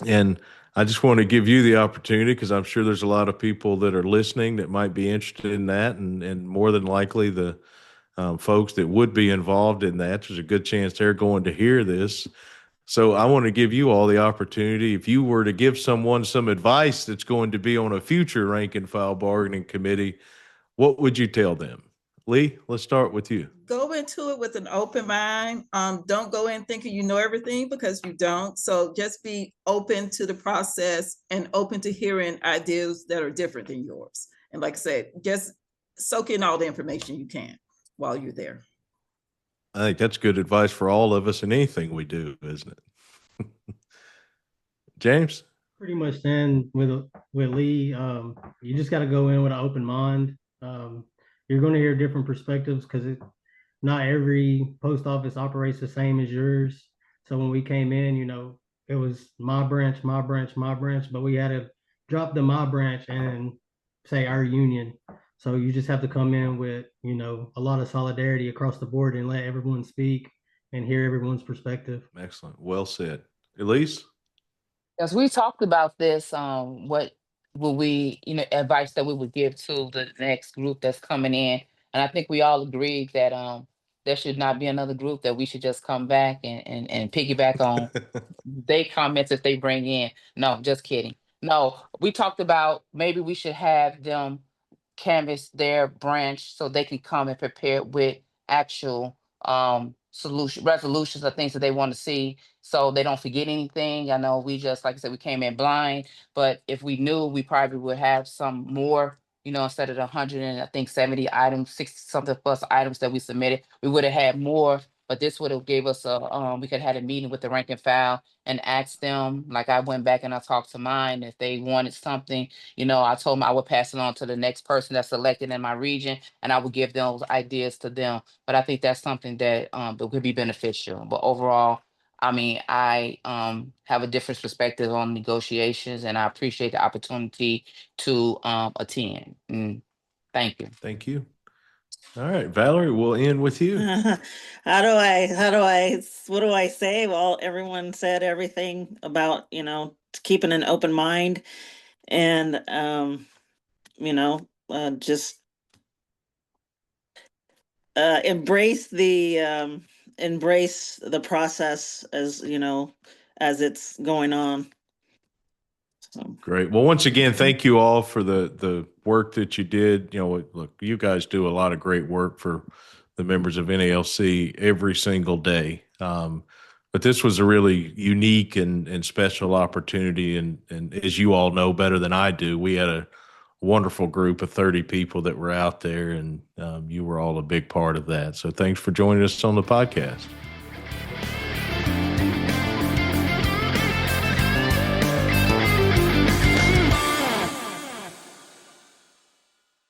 And I just want to give you the opportunity, because I'm sure there's a lot of people that are listening that might be interested in that, and more than likely the folks that would be involved in that, there's a good chance they're going to hear this. So I want to give you all the opportunity. If you were to give someone some advice that's going to be on a future rank and file bargaining committee, what would you tell them? Leigh, let's start with you. Go into it with an open mind. Don't go in thinking you know everything, because you don't. So just be open to the process and open to hearing ideas that are different than yours. And like I said, just soak in all the information you can while you're there. I think that's good advice for all of us in anything we do, isn't it? James? Pretty much stand with Leigh. You just got to go in with an open mind. You're going to hear different perspectives, because not every post office operates the same as yours. So when we came in, it was my branch, but we had to drop the my branch and say our union. So you just have to come in with, a lot of solidarity across the board and let everyone speak and hear everyone's perspective. Excellent. Well said. Elise? As we talked about this, what will we, advice that we would give to the next group that's coming in? And I think we all agreed that there should not be another group, that we should just come back and piggyback on they comments that they bring in. No, just kidding. No, we talked about maybe we should have them canvass their branch so they can come and prepare with actual resolutions or things that they want to see, so they don't forget anything. I know we just, like I said, we came in blind, but if we knew, we probably would have some more, instead of the 100 and I think 70 items, 60 something plus items that we submitted, we would have had more. But this would have gave us we could have had a meeting with the rank and file and asked them, like I went back and I talked to mine, if they wanted something, I told them I would pass it on to the next person that's elected in my region, and I would give those ideas to them. But I think that's something that could be beneficial. But overall, I mean, I have a different perspective on negotiations, and I appreciate the opportunity to attend. Thank you. Thank you. All right, Valerie, we'll end with you. What do I say? Well, everyone said everything about, keeping an open mind and, just embrace the process as it's going on. So. Great. Well, once again, thank you all for the work that you did. Look, you guys do a lot of great work for the members of NALC every single day. But this was a really unique and special opportunity. And as you all know better than I do, we had a wonderful group of 30 people that were out there, and you were all a big part of that. So thanks for joining us on the podcast.